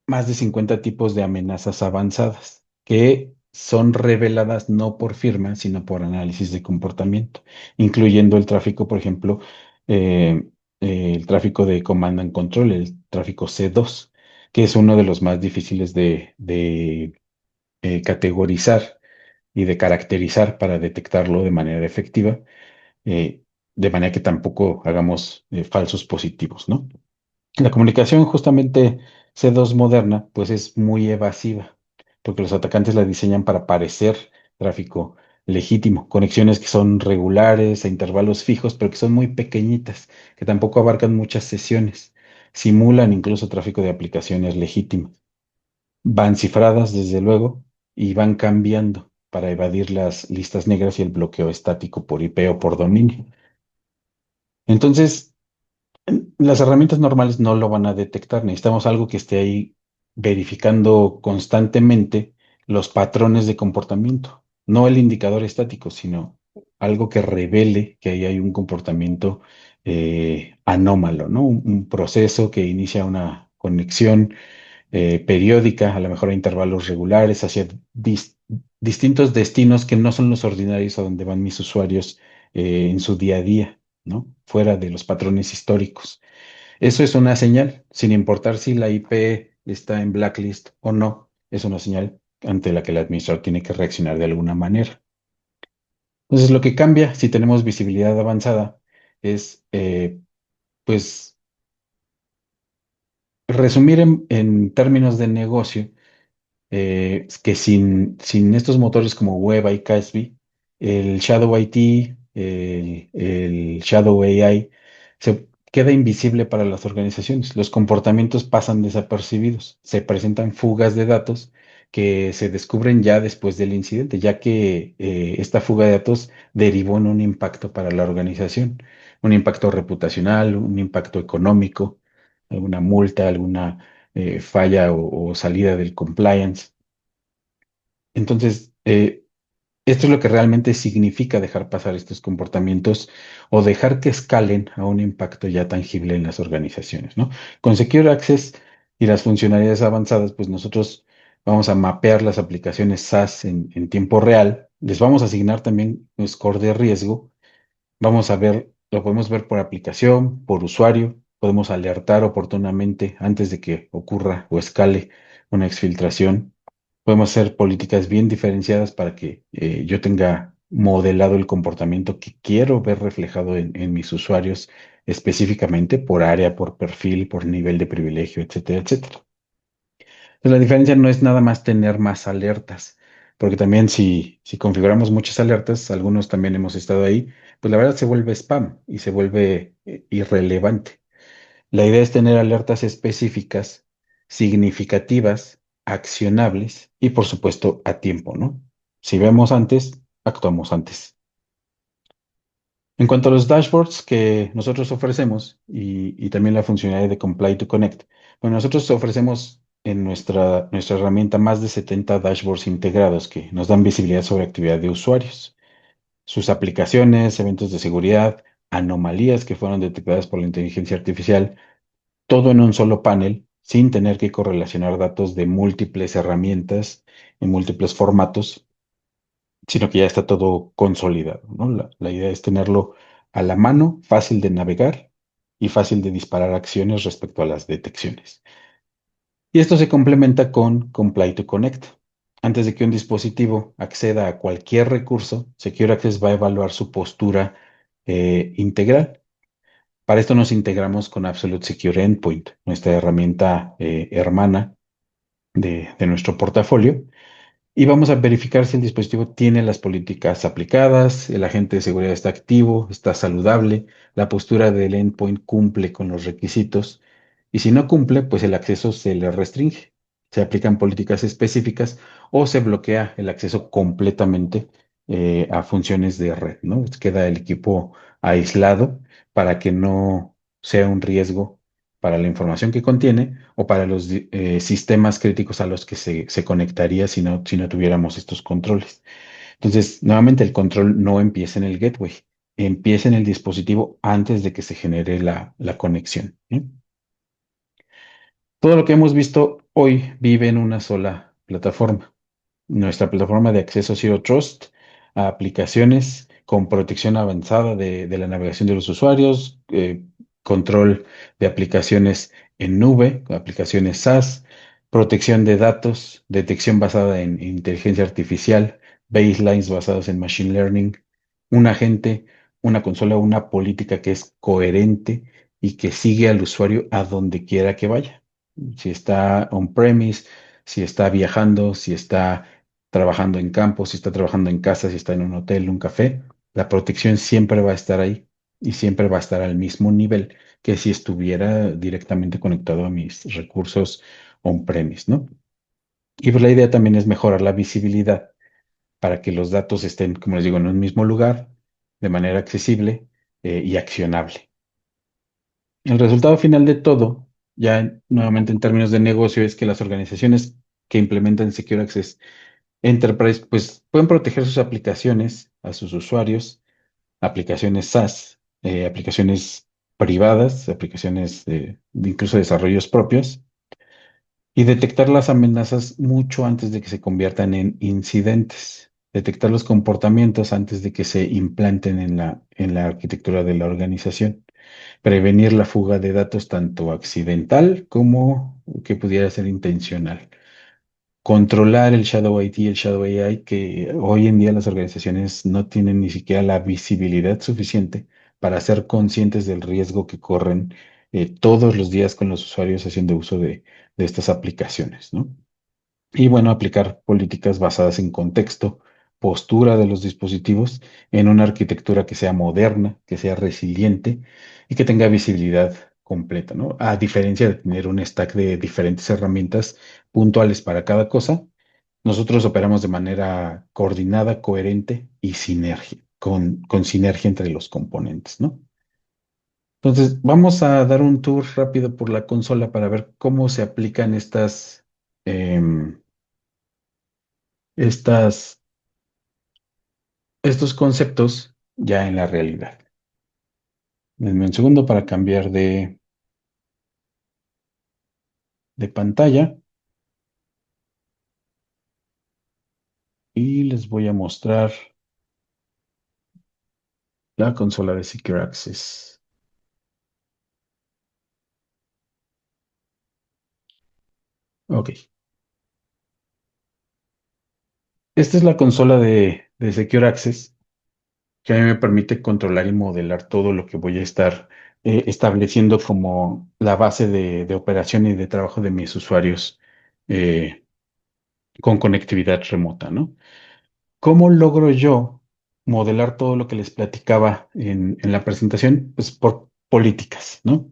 más de 50 tipos de amenazas avanzadas que son reveladas no por firma, sino por análisis de comportamiento, incluyendo el tráfico, por ejemplo, eh, el tráfico de Command and Control, el tráfico C2, que es uno de los más difíciles de categorizar y de caracterizar para detectarlo de manera efectiva, eh, de manera que tampoco hagamos falsos positivos, ¿no? La comunicación justamente C2 moderna, pues es muy evasiva, porque los atacantes la diseñan para parecer tráfico legítimo, conexiones que son regulares a intervalos fijos, pero que son muy pequeñitas, que tampoco abarcan muchas sesiones, simulan incluso tráfico de aplicaciones legítimas. Van cifradas, desde luego, y van cambiando para evadir las listas negras y el bloqueo estático por IP o por dominio. Entonces, las herramientas normales no lo van a detectar. Necesitamos algo que esté ahí verificando constantemente los patrones de comportamiento. No el indicador estático, sino algo que revele que ahí hay un comportamiento anómalo, ¿no? Un proceso que inicia una conexión periódica, a lo mejor a intervalos regulares, hacia distintos destinos que no son los ordinarios a donde van mis usuarios en su día a día, ¿no? Fuera de los patrones históricos. Eso es una señal, sin importar si la IP está en blacklist o no, es una señal ante la que el administrador tiene que reaccionar de alguna manera. Entonces, lo que cambia si tenemos visibilidad avanzada es, pues, resumir en términos de negocio es que sin estos motores como Web y Gatsby, el Shadow IT, el Shadow AI, se queda invisible para las organizaciones. Los comportamientos pasan desapercibidos. Se presentan fugas de datos que se descubren ya después del incidente, ya que esta fuga de datos derivó en un impacto para la organización, un impacto reputacional, un impacto económico, alguna multa, alguna falla o salida del compliance. Entonces, esto es lo que realmente significa dejar pasar estos comportamientos o dejar que escalen a un impacto ya tangible en las organizaciones, ¿no? Con Secure Access y las funcionalidades avanzadas, pues nosotros vamos a mapear las aplicaciones SaaS en tiempo real, les vamos a asignar también un score de riesgo. Vamos a ver, lo podemos ver por aplicación, por usuario, podemos alertar oportunamente antes de que ocurra o escale una exfiltración. Podemos hacer políticas bien diferenciadas para que yo tenga modelado el comportamiento que quiero ver reflejado en mis usuarios, específicamente por área, por perfil, por nivel de privilegio, etcétera, etcétera. Entonces, la diferencia no es nada más tener más alertas, porque también si configuramos muchas alertas, algunos también hemos estado ahí, pues la verdad se vuelve spam y se vuelve irrelevante. La idea es tener alertas específicas, significativas, accionables y por supuesto a tiempo, ¿no? Si vemos antes, actuamos antes. En cuanto a los dashboards que nosotros ofrecemos y también la funcionalidad de Comply to Connect, bueno, nosotros ofrecemos en nuestra herramienta más de 70 dashboards integrados que nos dan visibilidad sobre actividad de usuarios, sus aplicaciones, eventos de seguridad, anomalías que fueron detectadas por la inteligencia artificial, todo en un solo panel, sin tener que correlacionar datos de múltiples herramientas en múltiples formatos, sino que ya está todo consolidado, ¿no? La idea es tenerlo a la mano, fácil de navegar y fácil de disparar acciones respecto a las detecciones. Y esto se complementa con Comply to Connect. Antes de que un dispositivo acceda a cualquier recurso, Secure Access va a evaluar su postura integral. Para esto nos integramos con Absolute Secure Endpoint, nuestra herramienta hermana de nuestro portafolio, y vamos a verificar si el dispositivo tiene las políticas aplicadas, el agente de seguridad está activo, está saludable, la postura del endpoint cumple con los requisitos. Y si no cumple, pues el acceso se le restringe. Se aplican políticas específicas o se bloquea el acceso completamente a funciones de red, ¿no? Queda el equipo aislado para que no sea un riesgo para la información que contiene o para los sistemas críticos a los que se conectaría si no tuviéramos estos controles. Entonces, nuevamente el control no empieza en el gateway, empieza en el dispositivo antes de que se genere la conexión, ¿sí? Todo lo que hemos visto hoy vive en una sola plataforma. Nuestra plataforma de acceso Zero Trust a aplicaciones con protección avanzada de la navegación de los usuarios, control de aplicaciones en nube, aplicaciones SaaS, protección de datos, detección basada en inteligencia artificial, baselines basados en machine learning, un agente, una consola, una política que es coherente y que sigue al usuario a donde quiera que vaya. Si está on-premise, si está viajando, si está trabajando en campo, si está trabajando en casa, si está en un hotel, un café, la protección siempre va a estar ahí y siempre va a estar al mismo nivel que si estuviera directamente conectado a mis recursos on-premise, ¿no? Y pues la idea también es mejorar la visibilidad para que los datos estén, como les digo, en un mismo lugar, de manera accesible y accionable. El resultado final de todo, ya nuevamente en términos de negocio, es que las organizaciones que implementan Secure Access Enterprise, pues pueden proteger sus aplicaciones a sus usuarios, aplicaciones SaaS, aplicaciones privadas, aplicaciones de incluso desarrollos propios, y detectar las amenazas mucho antes de que se conviertan en incidentes. Detectar los comportamientos antes de que se implanten en la arquitectura de la organización. Prevenir la fuga de datos tanto accidental como que pudiera ser intencional. Controlar el Shadow IT y el Shadow AI, que hoy en día las organizaciones no tienen ni siquiera la visibilidad suficiente para ser conscientes del riesgo que corren todos los días con los usuarios haciendo uso de estas aplicaciones, ¿no? Y bueno, aplicar políticas basadas en contexto, postura de los dispositivos en una arquitectura que sea moderna, que sea resiliente y que tenga visibilidad completa, ¿no? A diferencia de tener un stack de diferentes herramientas puntuales para cada cosa, nosotros operamos de manera coordinada, coherente y sinergia, con sinergia entre los componentes, ¿no? Entonces, vamos a dar un tour rápido por la consola para ver cómo se aplican em, estas estos conceptos ya en la realidad. Denme un segundo para cambiar de pantalla y les voy a mostrar la consola de Secure Access. Ok, esta es la consola de Secure Access que a mí me permite controlar y modelar todo lo que voy a estar estableciendo como la base de operación y de trabajo de mis usuarios eh, con conectividad remota, ¿no? ¿Cómo logro yo modelar todo lo que les platicaba en la presentación? Pues por políticas, ¿no?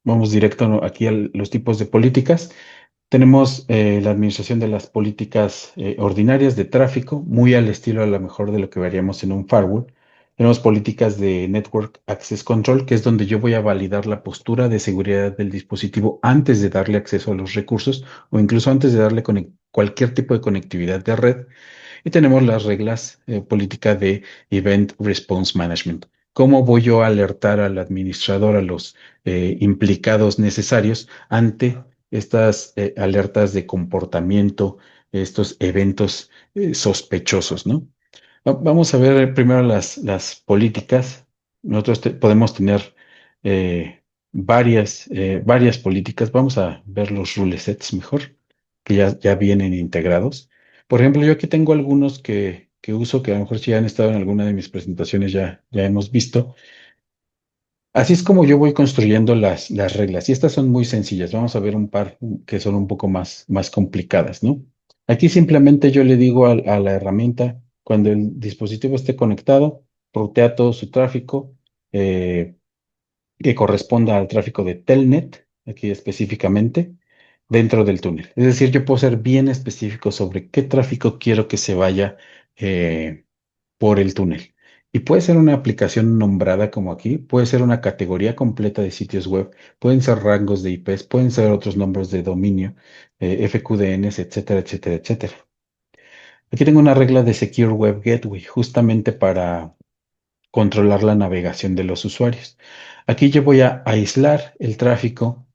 Vamos directo aquí a los tipos de políticas. Tenemos la administración de las políticas ordinarias de tráfico, muy al estilo a lo mejor de lo que veríamos en un firewall. Tenemos políticas de Network Access Control, que es donde yo voy a validar la postura de seguridad del dispositivo antes de darle acceso a los recursos o incluso antes de darle cualquier tipo de conectividad de red. Y tenemos las reglas política de Event Response Management. ¿Cómo voy yo a alertar al administrador, a los implicados necesarios ante estas alertas de comportamiento, estos eventos sospechosos, ¿no? Vamos a ver primero las políticas. Nosotros podemos tener varias políticas. Vamos a ver los rule sets mejor, que ya vienen integrados. Por ejemplo, yo aquí tengo algunos que uso, que a lo mejor si han estado en alguna de mis presentaciones ya hemos visto. Así es como yo voy construyendo las reglas. Y estas son muy sencillas. Vamos a ver un par que son un poco más complicadas, ¿no? Aquí simplemente yo le digo a la herramienta, cuando el dispositivo esté conectado, rutea todo su tráfico que corresponda al tráfico de Telnet, aquí específicamente, dentro del túnel. Es decir, yo puedo ser bien específico sobre qué tráfico quiero que se vaya por el túnel. Y puede ser una aplicación nombrada como aquí, puede ser una categoría completa de sitios web, pueden ser rangos de IPs, pueden ser otros nombres de dominio, FQDNs, etcétera, etcétera, etcétera. Aquí tengo una regla de Secure Web Gateway, justamente para controlar la navegación de los usuarios. Aquí yo voy a aislar el tráfico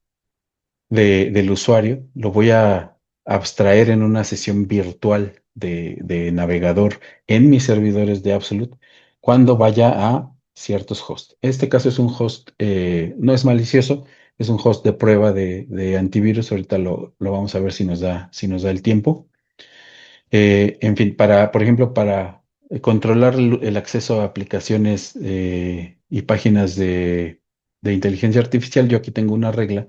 del usuario, lo voy a abstraer en una sesión virtual de navegador en mis servidores de Absolute cuando vaya a ciertos hosts. Este caso es un host, no es malicioso, es un host de prueba de antivirus. Ahorita lo vamos a ver si nos da el tiempo. En fin, por ejemplo, para controlar el acceso a aplicaciones y páginas de inteligencia artificial, yo aquí tengo una regla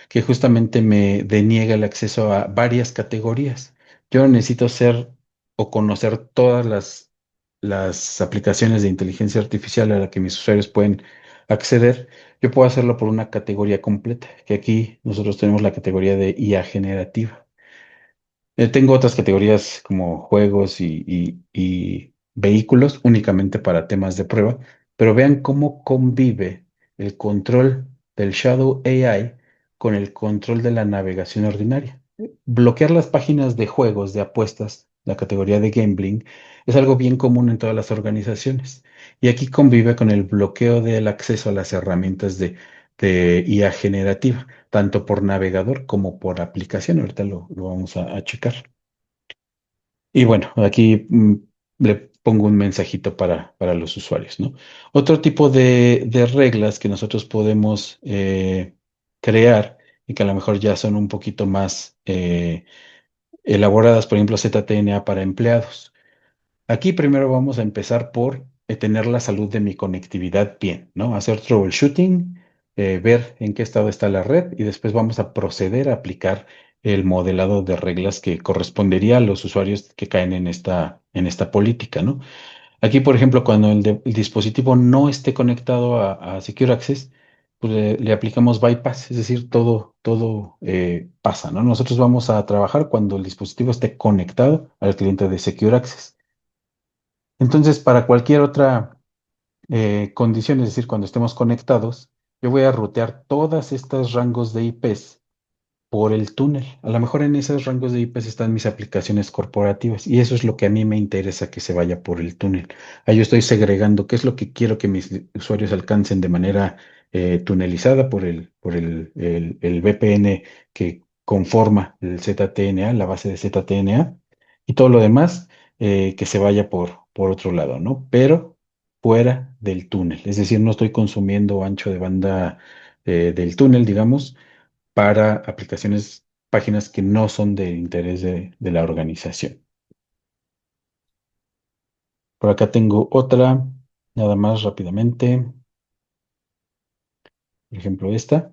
que justamente me deniega el acceso a varias categorías. Yo necesito ser o conocer todas las aplicaciones de inteligencia artificial a las que mis usuarios pueden acceder, yo puedo hacerlo por una categoría completa, que aquí nosotros tenemos la categoría de IA generativa. Tengo otras categorías como juegos y vehículos únicamente para temas de prueba, pero vean cómo convive el control del Shadow AI con el control de la navegación ordinaria. Bloquear las páginas de juegos, de apuestas, la categoría de gambling, es algo bien común en todas las organizaciones. Y aquí convive con el bloqueo del acceso a las herramientas de IA generativa tanto por navegador como por aplicación. Ahorita lo vamos a checar. Y bueno, aquí le pongo un mensajito para los usuarios, ¿no? Otro tipo de reglas que nosotros podemos crear y que a lo mejor ya son un poquito más elaboradas, por ejemplo, ZTNA para empleados. Aquí primero vamos a empezar por tener la salud de mi conectividad bien, ¿no? Hacer troubleshooting, ver en qué estado está la red y después vamos a proceder a aplicar el modelado de reglas que correspondería a los usuarios que caen en esta política, ¿no? Aquí, por ejemplo, cuando el dispositivo no esté conectado a Secure Access, pues le aplicamos bypass, es decir, todo pasa, ¿no? Nosotros vamos a trabajar cuando el dispositivo esté conectado al cliente de Secure Access. Entonces, para cualquier otra condición, es decir, cuando estemos conectados, yo voy a rutear todas estas rangos de IPs por el túnel. A lo mejor en esos rangos de IPs están mis aplicaciones corporativas y eso es lo que a mí me interesa que se vaya por el túnel. Ahí yo estoy segregando qué es lo que quiero que mis usuarios alcancen de manera tunelizada por el VPN que conforma el ZTNA, la base de ZTNA, y todo lo demás que se vaya por otro lado, ¿no? Pero fuera del túnel. Es decir, no estoy consumiendo ancho de banda del túnel, digamos para aplicaciones, páginas que no son de interés de la organización. Por acá tengo otra, nada más rápidamente. Por ejemplo, esta.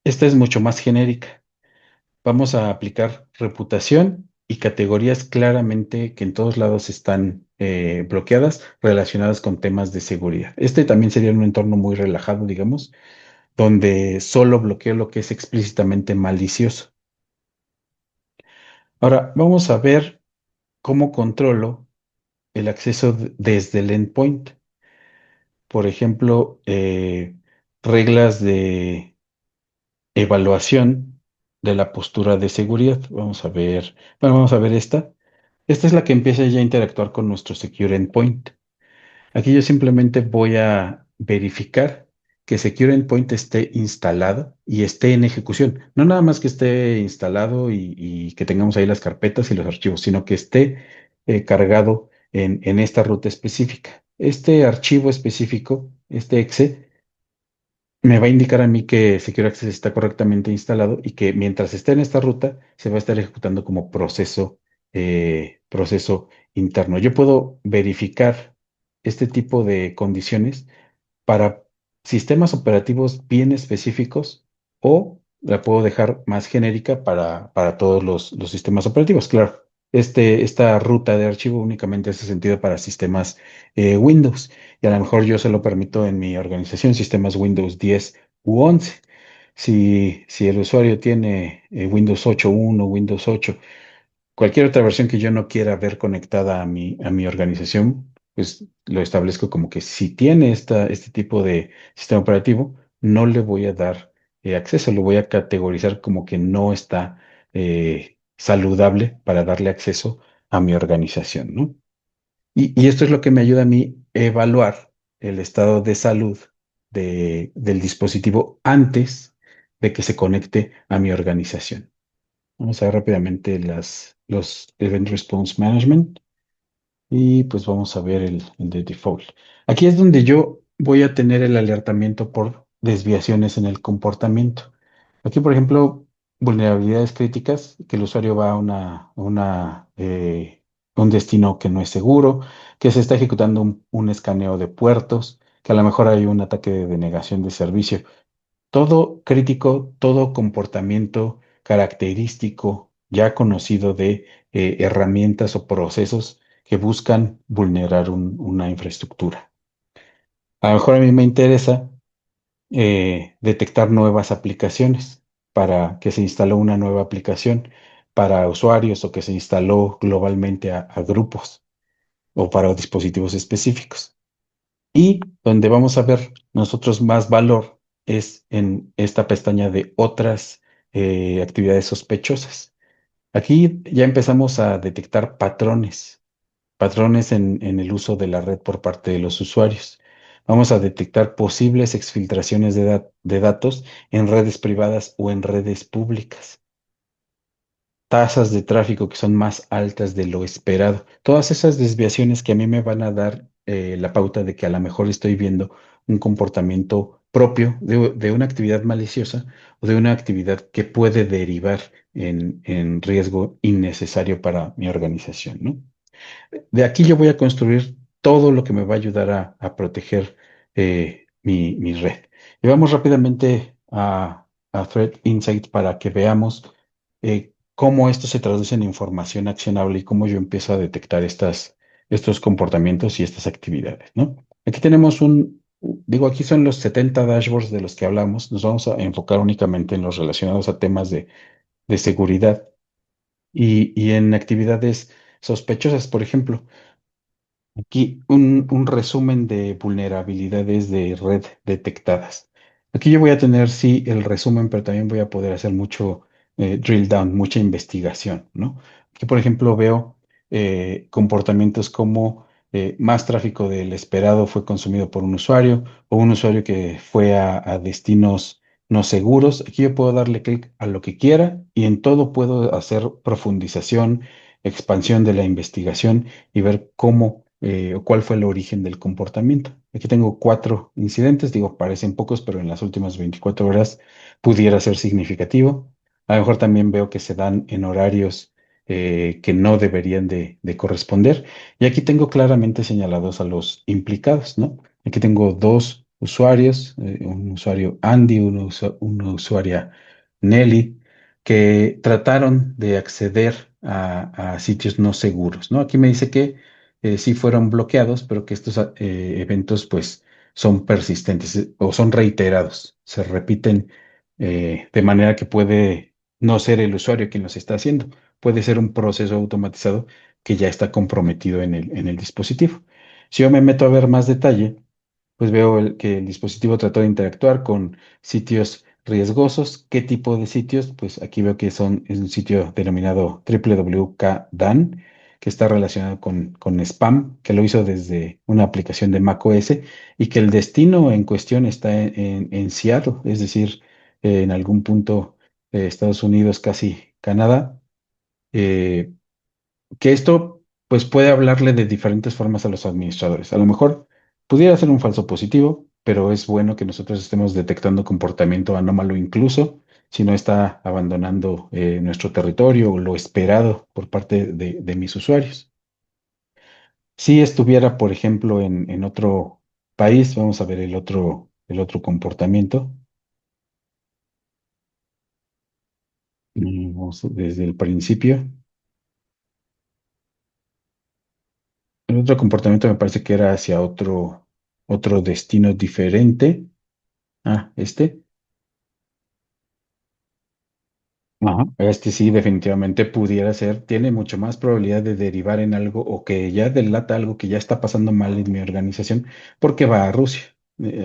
Esta es mucho más genérica. Vamos a aplicar reputación y categorías claramente que en todos lados están bloqueadas relacionadas con temas de seguridad. Este también sería un entorno muy relajado, digamos, donde solo bloqueo lo que es explícitamente malicioso. Ahora, vamos a ver cómo controlo el acceso desde el endpoint. Por ejemplo, reglas de evaluación de la postura de seguridad. Vamos a ver, bueno, vamos a ver esta. Esta es la que empieza ya a interactuar con nuestro Secure Endpoint. Aquí yo simplemente voy a verificar que Secure Endpoint esté instalado y esté en ejecución. No nada más que esté instalado y que tengamos ahí las carpetas y los archivos, sino que esté cargado en esta ruta específica. Este archivo específico, este exe, me va a indicar a mí que Secure Access está correctamente instalado y que mientras esté en esta ruta se va a estar ejecutando como proceso interno. Yo puedo verificar este tipo de condiciones para sistemas operativos bien específicos o la puedo dejar más genérica para todos los sistemas operativos. Claro, esta ruta de archivo únicamente hace sentido para sistemas Windows y a lo mejor yo se lo permito en mi organización, sistemas Windows 10 u 11. Si el usuario tiene Windows 8.1, Windows 8 cualquier otra versión que yo no quiera ver conectada a mi organización, pues lo establezco como que si tiene este tipo de sistema operativo, no le voy a dar acceso, lo voy a categorizar como que no está saludable para darle acceso a mi organización, ¿no? Y esto es lo que me ayuda a mí a evaluar el estado de salud del dispositivo antes de que se conecte a mi organización. Vamos a ver rápidamente los Event Response Management y pues vamos a ver el de default. Aquí es donde yo voy a tener el alertamiento por desviaciones en el comportamiento. Aquí, por ejemplo, vulnerabilidades críticas, que el usuario va a un destino que no es seguro, que se está ejecutando un escaneo de puertos, que a lo mejor hay un ataque de denegación de servicio. Todo crítico, todo comportamiento característico ya conocido de herramientas o procesos que buscan vulnerar una infraestructura. A lo mejor a mí me interesa detectar nuevas aplicaciones para que se instaló una nueva aplicación para usuarios o que se instaló globalmente a grupos o para dispositivos específicos. Y donde vamos a ver nosotros más valor es en esta pestaña de otras actividades sospechosas. Aquí ya empezamos a detectar patrones en el uso de la red por parte de los usuarios. Vamos a detectar posibles exfiltraciones de datos en redes privadas o en redes públicas, tasas de tráfico que son más altas de lo esperado. Todas esas desviaciones que a mí me van a dar la pauta de que a lo mejor estoy viendo un comportamiento propio de una actividad maliciosa o de una actividad que puede derivar en riesgo innecesario para mi organización, ¿no? De aquí yo voy a construir todo lo que me va a ayudar a proteger mi red. Y vamos rápidamente a Threat Insight para que veamos cómo esto se traduce en información accionable y cómo yo empiezo a detectar estos comportamientos y estas actividades, ¿no? Aquí tenemos digo, aquí son los 70 dashboards de los que hablamos. Nos vamos a enfocar únicamente en los relacionados a temas de seguridad y en actividades sospechosas, por ejemplo. Aquí un resumen de vulnerabilidades de red detectadas. Aquí yo voy a tener, sí, el resumen, pero también voy a poder hacer mucho drill down, mucha investigación, ¿no? Aquí, por ejemplo, veo comportamientos como más tráfico del esperado fue consumido por un usuario o un usuario que fue a destinos no seguros. Aquí yo puedo darle clic a lo que quiera y en todo puedo hacer profundización, expansión de la investigación y ver cómo o cuál fue el origen del comportamiento. Aquí tengo 4 incidentes, digo, parecen pocos, pero en las últimas 24 horas pudiera ser significativo. A lo mejor también veo que se dan en horarios que no deberían de corresponder. Y aquí tengo claramente señalados a los implicados, ¿no? Aquí tengo 2 usuarios, un usuario Andy, una usuaria Nelly, que trataron de acceder a sitios no seguros, ¿no? Aquí me dice que sí fueron bloqueados, pero que estos eventos pues son persistentes o son reiterados, se repiten de manera que puede no ser el usuario quien los está haciendo, puede ser un proceso automatizado que ya está comprometido en el dispositivo. Si yo me meto a ver más detalle, pues veo que el dispositivo trató de interactuar con sitios riesgosos. ¿Qué tipo de sitios? Pues aquí veo que es un sitio denominado WWKDAN, que está relacionado con spam, que lo hizo desde una aplicación de macOS y que el destino en cuestión está en Seattle, es decir, en algún punto de Estados Unidos, casi Canadá. Eh, que esto pues puede hablarle de diferentes formas a los administradores. A lo mejor pudiera ser un falso positivo, pero es bueno que nosotros estemos detectando comportamiento anómalo incluso si no está abandonando nuestro territorio o lo esperado por parte de mis usuarios. Si estuviera, por ejemplo, en otro país, vamos a ver el otro comportamiento. Vamos desde el principio. El otro comportamiento me parece que era hacia otro destino diferente. Ah, este. Ajá. Este sí, definitivamente pudiera ser. Tiene mucho más probabilidad de derivar en algo o que ya delata algo que ya está pasando mal en mi organización porque va a Rusia.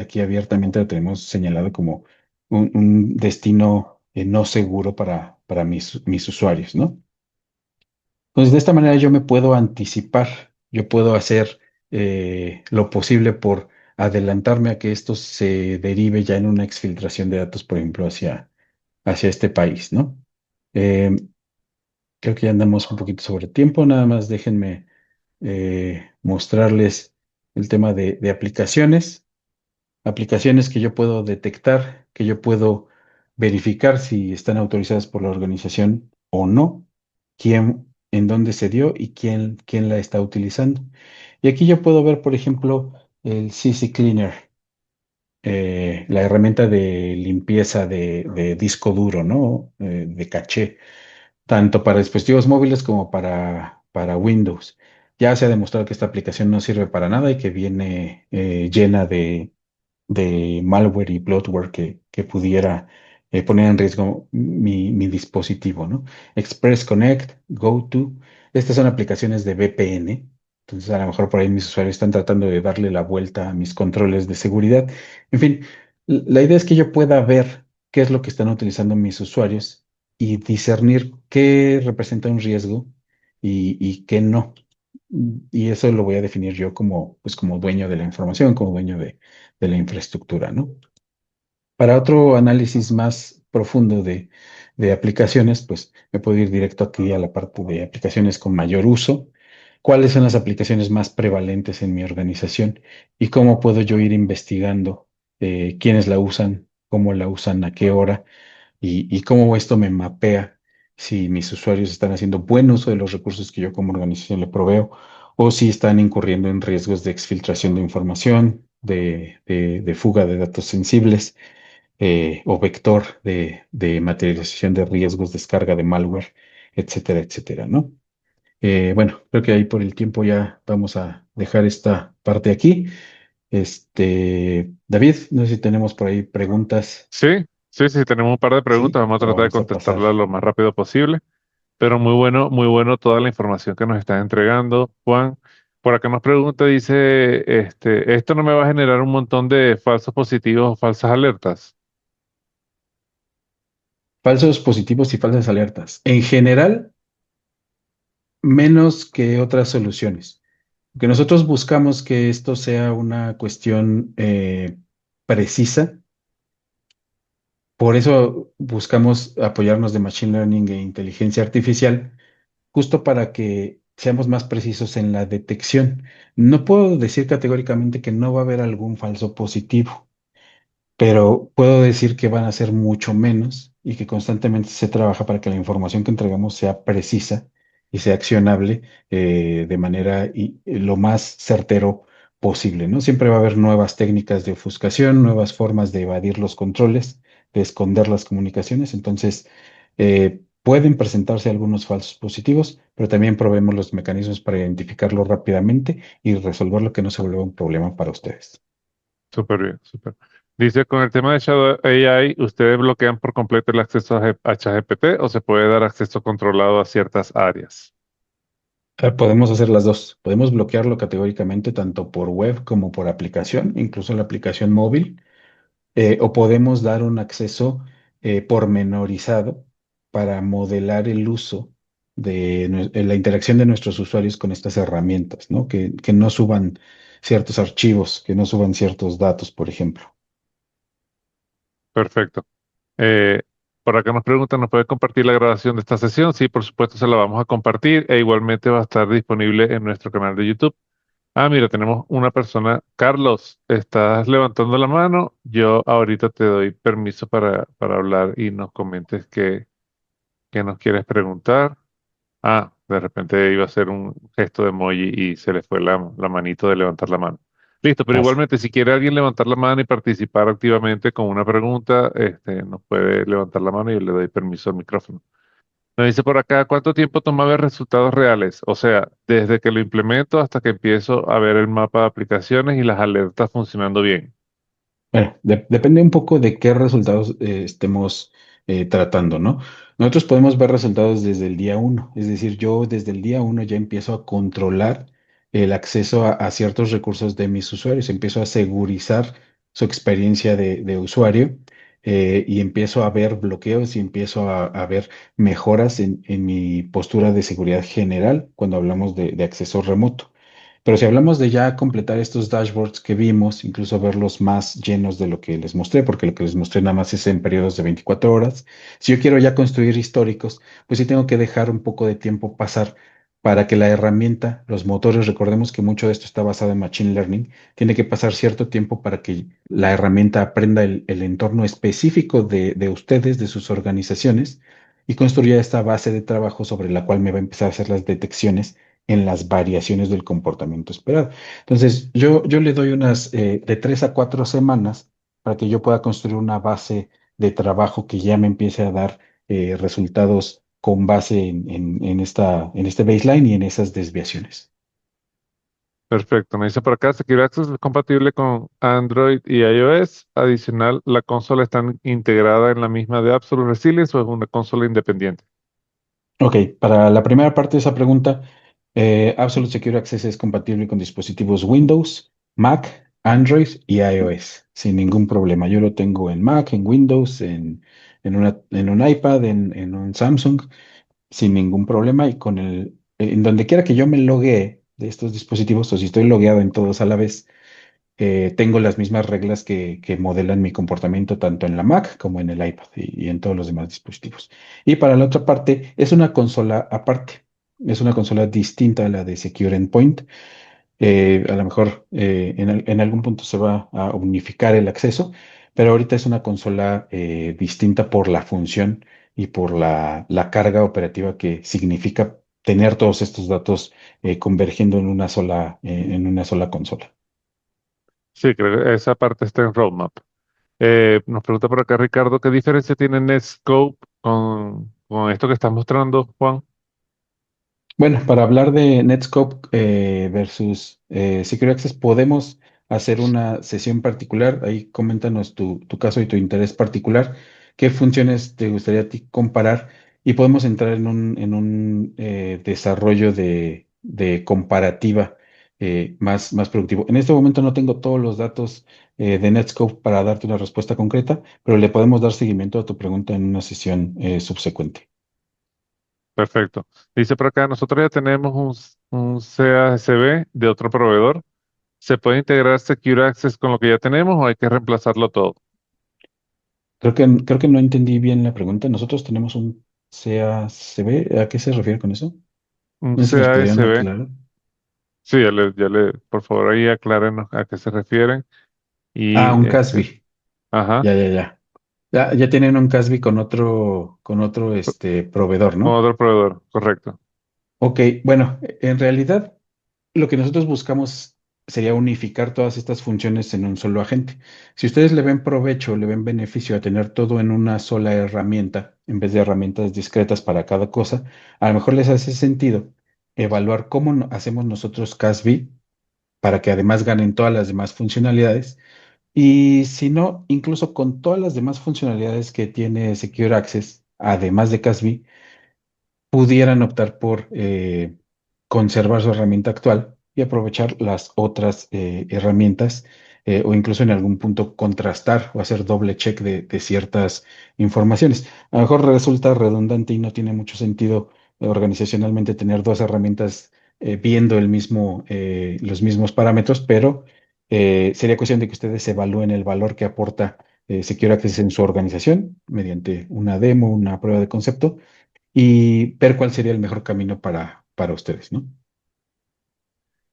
Aquí abiertamente lo tenemos señalado como un destino no seguro para mis usuarios, ¿no? Entonces, de esta manera yo me puedo anticipar, yo puedo hacer lo posible por adelantarme a que esto se derive ya en una exfiltración de datos, por ejemplo, hacia este país, ¿no? Eh, Creo que ya andamos un poquito sobre tiempo, nada más déjenme mostrarles el tema de aplicaciones que yo puedo detectar, que yo puedo verificar si están autorizadas por la organización o no, en dónde se dio y quién la está utilizando. Y aquí yo puedo ver, por ejemplo, el CC Cleaner, la herramienta de limpieza de disco duro, ¿no? De caché tanto para dispositivos móviles como para Windows. Ya se ha demostrado que esta aplicación no sirve para nada y que viene llena de malware y bloatware que pudiera poner en riesgo mi dispositivo, ¿no? Express Connect, GoTo, estas son aplicaciones de VPN. Entonces, a lo mejor por ahí mis usuarios están tratando de darle la vuelta a mis controles de seguridad. En fin, la idea es que yo pueda ver qué es lo que están utilizando mis usuarios y discernir qué representa un riesgo y qué no. Y eso lo voy a definir yo como, pues, como dueño de la información, como dueño de la infraestructura, ¿no? Para otro análisis más profundo de aplicaciones, pues me puedo ir directo aquí a la parte de aplicaciones con mayor uso. ¿Cuáles son las aplicaciones más prevalentes en mi organización? Y cómo puedo yo ir investigando quiénes la usan, cómo la usan, a qué hora y cómo esto me mapea si mis usuarios están haciendo buen uso de los recursos que yo como organización le proveo o si están incurriendo en riesgos de exfiltración de información, de fuga de datos sensibles o vector de materialización de riesgos, descarga de malware, etcétera, etcétera, ¿no? Bueno, creo que ahí por el tiempo ya vamos a dejar esta parte aquí. David, no sé si tenemos por ahí preguntas. Sí, sí, sí, tenemos un par de preguntas, Sí, vamos a o tratar de vamos a pasar. contestarlas lo más rápido posible, pero muy bueno toda la información que nos están entregando. Juan, por acá nos pregunta, dice, esto no me va a generar un montón de falsos positivos o falsas alertas. Falsos positivos y falsas alertas. En general, menos que otras soluciones. Que nosotros buscamos que esto sea una cuestión precisa. Por eso buscamos apoyarnos de Machine Learning e inteligencia artificial, justo para que seamos más precisos en la detección. No puedo decir categóricamente que no va a haber algún falso positivo, pero puedo decir que van a ser mucho menos y que constantemente se trabaja para que la información que entregamos sea precisa y sea accionable de manera lo más certero posible, ¿no? Siempre va a haber nuevas técnicas de ofuscación, nuevas formas de evadir los controles, de esconder las comunicaciones, entonces pueden presentarse algunos falsos positivos, pero también probemos los mecanismos para identificarlo rápidamente y resolverlo que no se vuelva un problema para ustedes. Súper bien, súper. Dice, con el tema de Shadow AI, ¿ustedes bloquean por completo el acceso a ChatGPT o se puede dar acceso controlado a ciertas áreas? Podemos hacer las dos. Podemos bloquearlo categóricamente tanto por web como por aplicación, incluso la aplicación móvil, o podemos dar un acceso pormenorizado para modelar el uso de la interacción de nuestros usuarios con estas herramientas, ¿no? Que no suban ciertos archivos, que no suban ciertos datos, por ejemplo. Perfecto. Eh, por acá nos preguntan, ¿nos puede compartir la grabación de esta sesión? Sí, por supuesto, se la vamos a compartir e igualmente va a estar disponible en nuestro canal de YouTube. Ah, mira, tenemos una persona. Carlos, estás levantando la mano. Yo ahorita te doy permiso para hablar y nos comentes qué nos quieres preguntar. Ah, de repente iba a hacer un gesto de emoji y se le fue la manito de levantar la mano. Listo, pero Pasa. igualmente, si quiere alguien levantar la mano y participar activamente con una pregunta, nos puede levantar la mano y yo le doy permiso al micrófono. Me dice por acá, ¿cuánto tiempo toma ver resultados reales? O sea, desde que lo implemento hasta que empiezo a ver el mapa de aplicaciones y las alertas funcionando bien. Bueno, depende un poco de qué resultados estemos tratando, ¿no? Nosotros podemos ver resultados desde el día uno, es decir, yo desde el día uno ya empiezo a controlar el acceso a ciertos recursos de mis usuarios, empiezo a segurizar su experiencia de usuario y empiezo a ver bloqueos y empiezo a ver mejoras en mi postura de seguridad general cuando hablamos de acceso remoto. Pero si hablamos de ya completar estos dashboards que vimos, incluso verlos más llenos de lo que les mostré, porque lo que les mostré nada más es en periodos de 24 horas, si yo quiero ya construir históricos, pues sí tengo que dejar un poco de tiempo pasar para que la herramienta, los motores, recordemos que mucho de esto está basado en Machine Learning, tiene que pasar cierto tiempo para que la herramienta aprenda el entorno específico de ustedes, de sus organizaciones, y construya esta base de trabajo sobre la cual me va a empezar a hacer las detecciones en las variaciones del comportamiento esperado. Entonces, yo le doy unas de 3 a 4 semanas para que yo pueda construir una base de trabajo que ya me empiece a dar resultados con base en este baseline y en esas desviaciones. Perfecto. Me dice por acá, Secure Access es compatible con Android y iOS. Adicional, ¿la consola está integrada en la misma de Absolute Resilience o es una consola independiente? Ok, para la primera parte de esa pregunta, Absolute Secure Access es compatible con dispositivos Windows, Mac, Android y iOS, sin ningún problema. Yo lo tengo en Mac, en Windows, en un iPad, en un Samsung, sin ningún problema. Y en donde quiera que yo me loguee de estos dispositivos, o si estoy logueado en todos a la vez, tengo las mismas reglas que modelan mi comportamiento tanto en la Mac como en el iPad y en todos los demás dispositivos. Y para la otra parte, es una consola aparte. Es una consola distinta a la de Secure Endpoint. A lo mejor en algún punto se va a unificar el acceso, pero ahorita es una consola distinta por la función y por la carga operativa que significa tener todos estos datos convergiendo en una sola consola. Sí, creo que esa parte está en Roadmap. Nos pregunta por acá Ricardo, ¿qué diferencia tiene Netscope con esto que estás mostrando, Juan? Bueno, para hablar de Netscope versus Secure Access, podemos hacer una sesión particular. Ahí coméntanos tu caso y tu interés particular. ¿Qué funciones te gustaría a ti comparar? Y podemos entrar en un desarrollo de comparativa más productivo. En este momento no tengo todos los datos de Netscope para darte una respuesta concreta, pero le podemos dar seguimiento a tu pregunta en una sesión subsecuente. Perfecto. Dice por acá, nosotros ya tenemos un CASB de otro proveedor. ¿Se puede integrar Secure Access con lo que ya tenemos o hay que reemplazarlo todo? Creo que no entendí bien la pregunta. Nosotros tenemos un CACB. ¿A qué se refiere con eso? Un No sé si nos podrían CASB. aclarar. Sí, por favor ahí aclárenos a qué se refieren. Ah, Y un CASB. ajá, Ya, ya, ya. Ya tienen un CASB con otro proveedor, con ¿no? otro proveedor, correcto. Ok, bueno, en realidad lo que nosotros buscamos sería unificar todas estas funciones en un solo agente. Si ustedes le ven provecho, le ven beneficio a tener todo en una sola herramienta, en vez de herramientas discretas para cada cosa, a lo mejor les hace sentido evaluar cómo hacemos nosotros CASB para que además ganen todas las demás funcionalidades. Y si no, incluso con todas las demás funcionalidades que tiene Secure Access, además de CASB, pudieran optar por conservar su herramienta actual y aprovechar las otras herramientas o incluso en algún punto contrastar o hacer doble check de ciertas informaciones. A lo mejor resulta redundante y no tiene mucho sentido organizacionalmente tener dos herramientas viendo los mismos parámetros, pero sería cuestión de que ustedes evalúen el valor que aporta Secure Access en su organización mediante una demo, una prueba de concepto y ver cuál sería el mejor camino para ustedes, ¿no?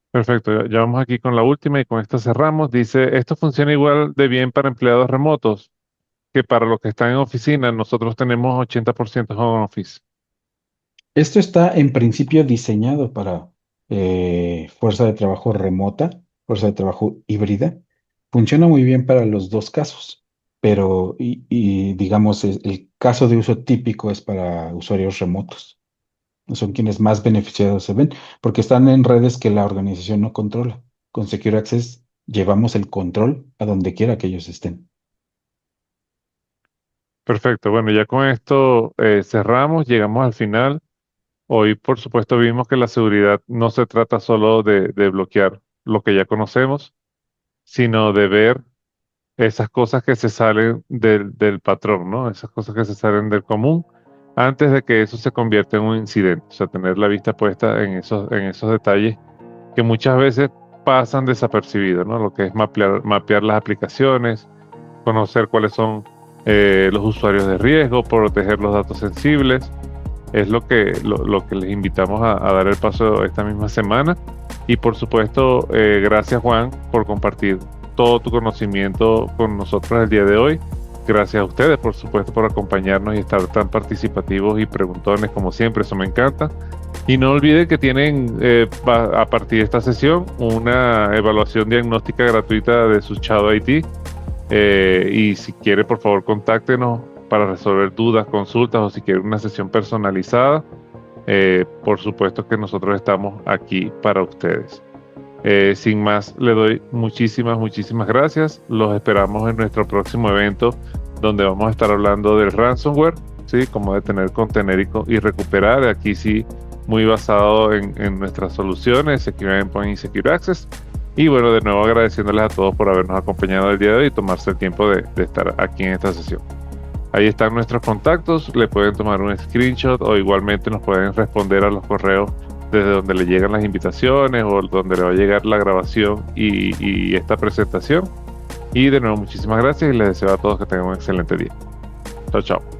Perfecto, ya vamos aquí con la última y con esta cerramos. Dice, esto funciona igual de bien para empleados remotos que para los que están en oficina. Nosotros tenemos 80% home office. Esto está en principio diseñado para fuerza de trabajo remota, fuerza de trabajo híbrida. Funciona muy bien para los dos casos, pero digamos, el caso de uso típico es para usuarios remotos. Son quienes más beneficiados se ven, porque están en redes que la organización no controla. Con Secure Access llevamos el control a donde quiera que ellos estén. Perfecto, bueno, ya con esto cerramos, llegamos al final. Hoy, por supuesto, vimos que la seguridad no se trata solo de bloquear lo que ya conocemos, sino de ver esas cosas que se salen del patrón, ¿no? Esas cosas que se salen del común antes de que eso se convierta en un incidente. O sea, tener la vista puesta en esos detalles que muchas veces pasan desapercibidos, ¿no? Lo que es mapear las aplicaciones, conocer cuáles son los usuarios de riesgo, proteger los datos sensibles. Es lo que les invitamos a dar el paso esta misma semana. Y por supuesto, gracias Juan por compartir todo tu conocimiento con nosotros el día de hoy. Gracias a ustedes, por supuesto, por acompañarnos y estar tan participativos y preguntones como siempre, eso me encanta. Y no olviden que tienen a partir de esta sesión una evaluación diagnóstica gratuita de su Shadow IT. Y si quiere, por favor, contáctenos para resolver dudas, consultas o si quiere una sesión personalizada. Por supuesto que nosotros estamos aquí para ustedes. Sin más, le doy muchísimas gracias. Los esperamos en nuestro próximo evento, donde vamos a estar hablando del ransomware, ¿sí? Cómo detener, contener y recuperar. Aquí sí, muy basado en nuestras soluciones, Secure Endpoint y Secure Access. Y bueno, de nuevo agradeciéndoles a todos por habernos acompañado el día de hoy y tomarse el tiempo de estar aquí en esta sesión. Ahí están nuestros contactos, le pueden tomar un screenshot o igualmente nos pueden responder a los correos desde donde le llegan las invitaciones o donde le va a llegar la grabación y esta presentación. Y de nuevo, muchísimas gracias y les deseo a todos que tengan un excelente día. Chao, chao.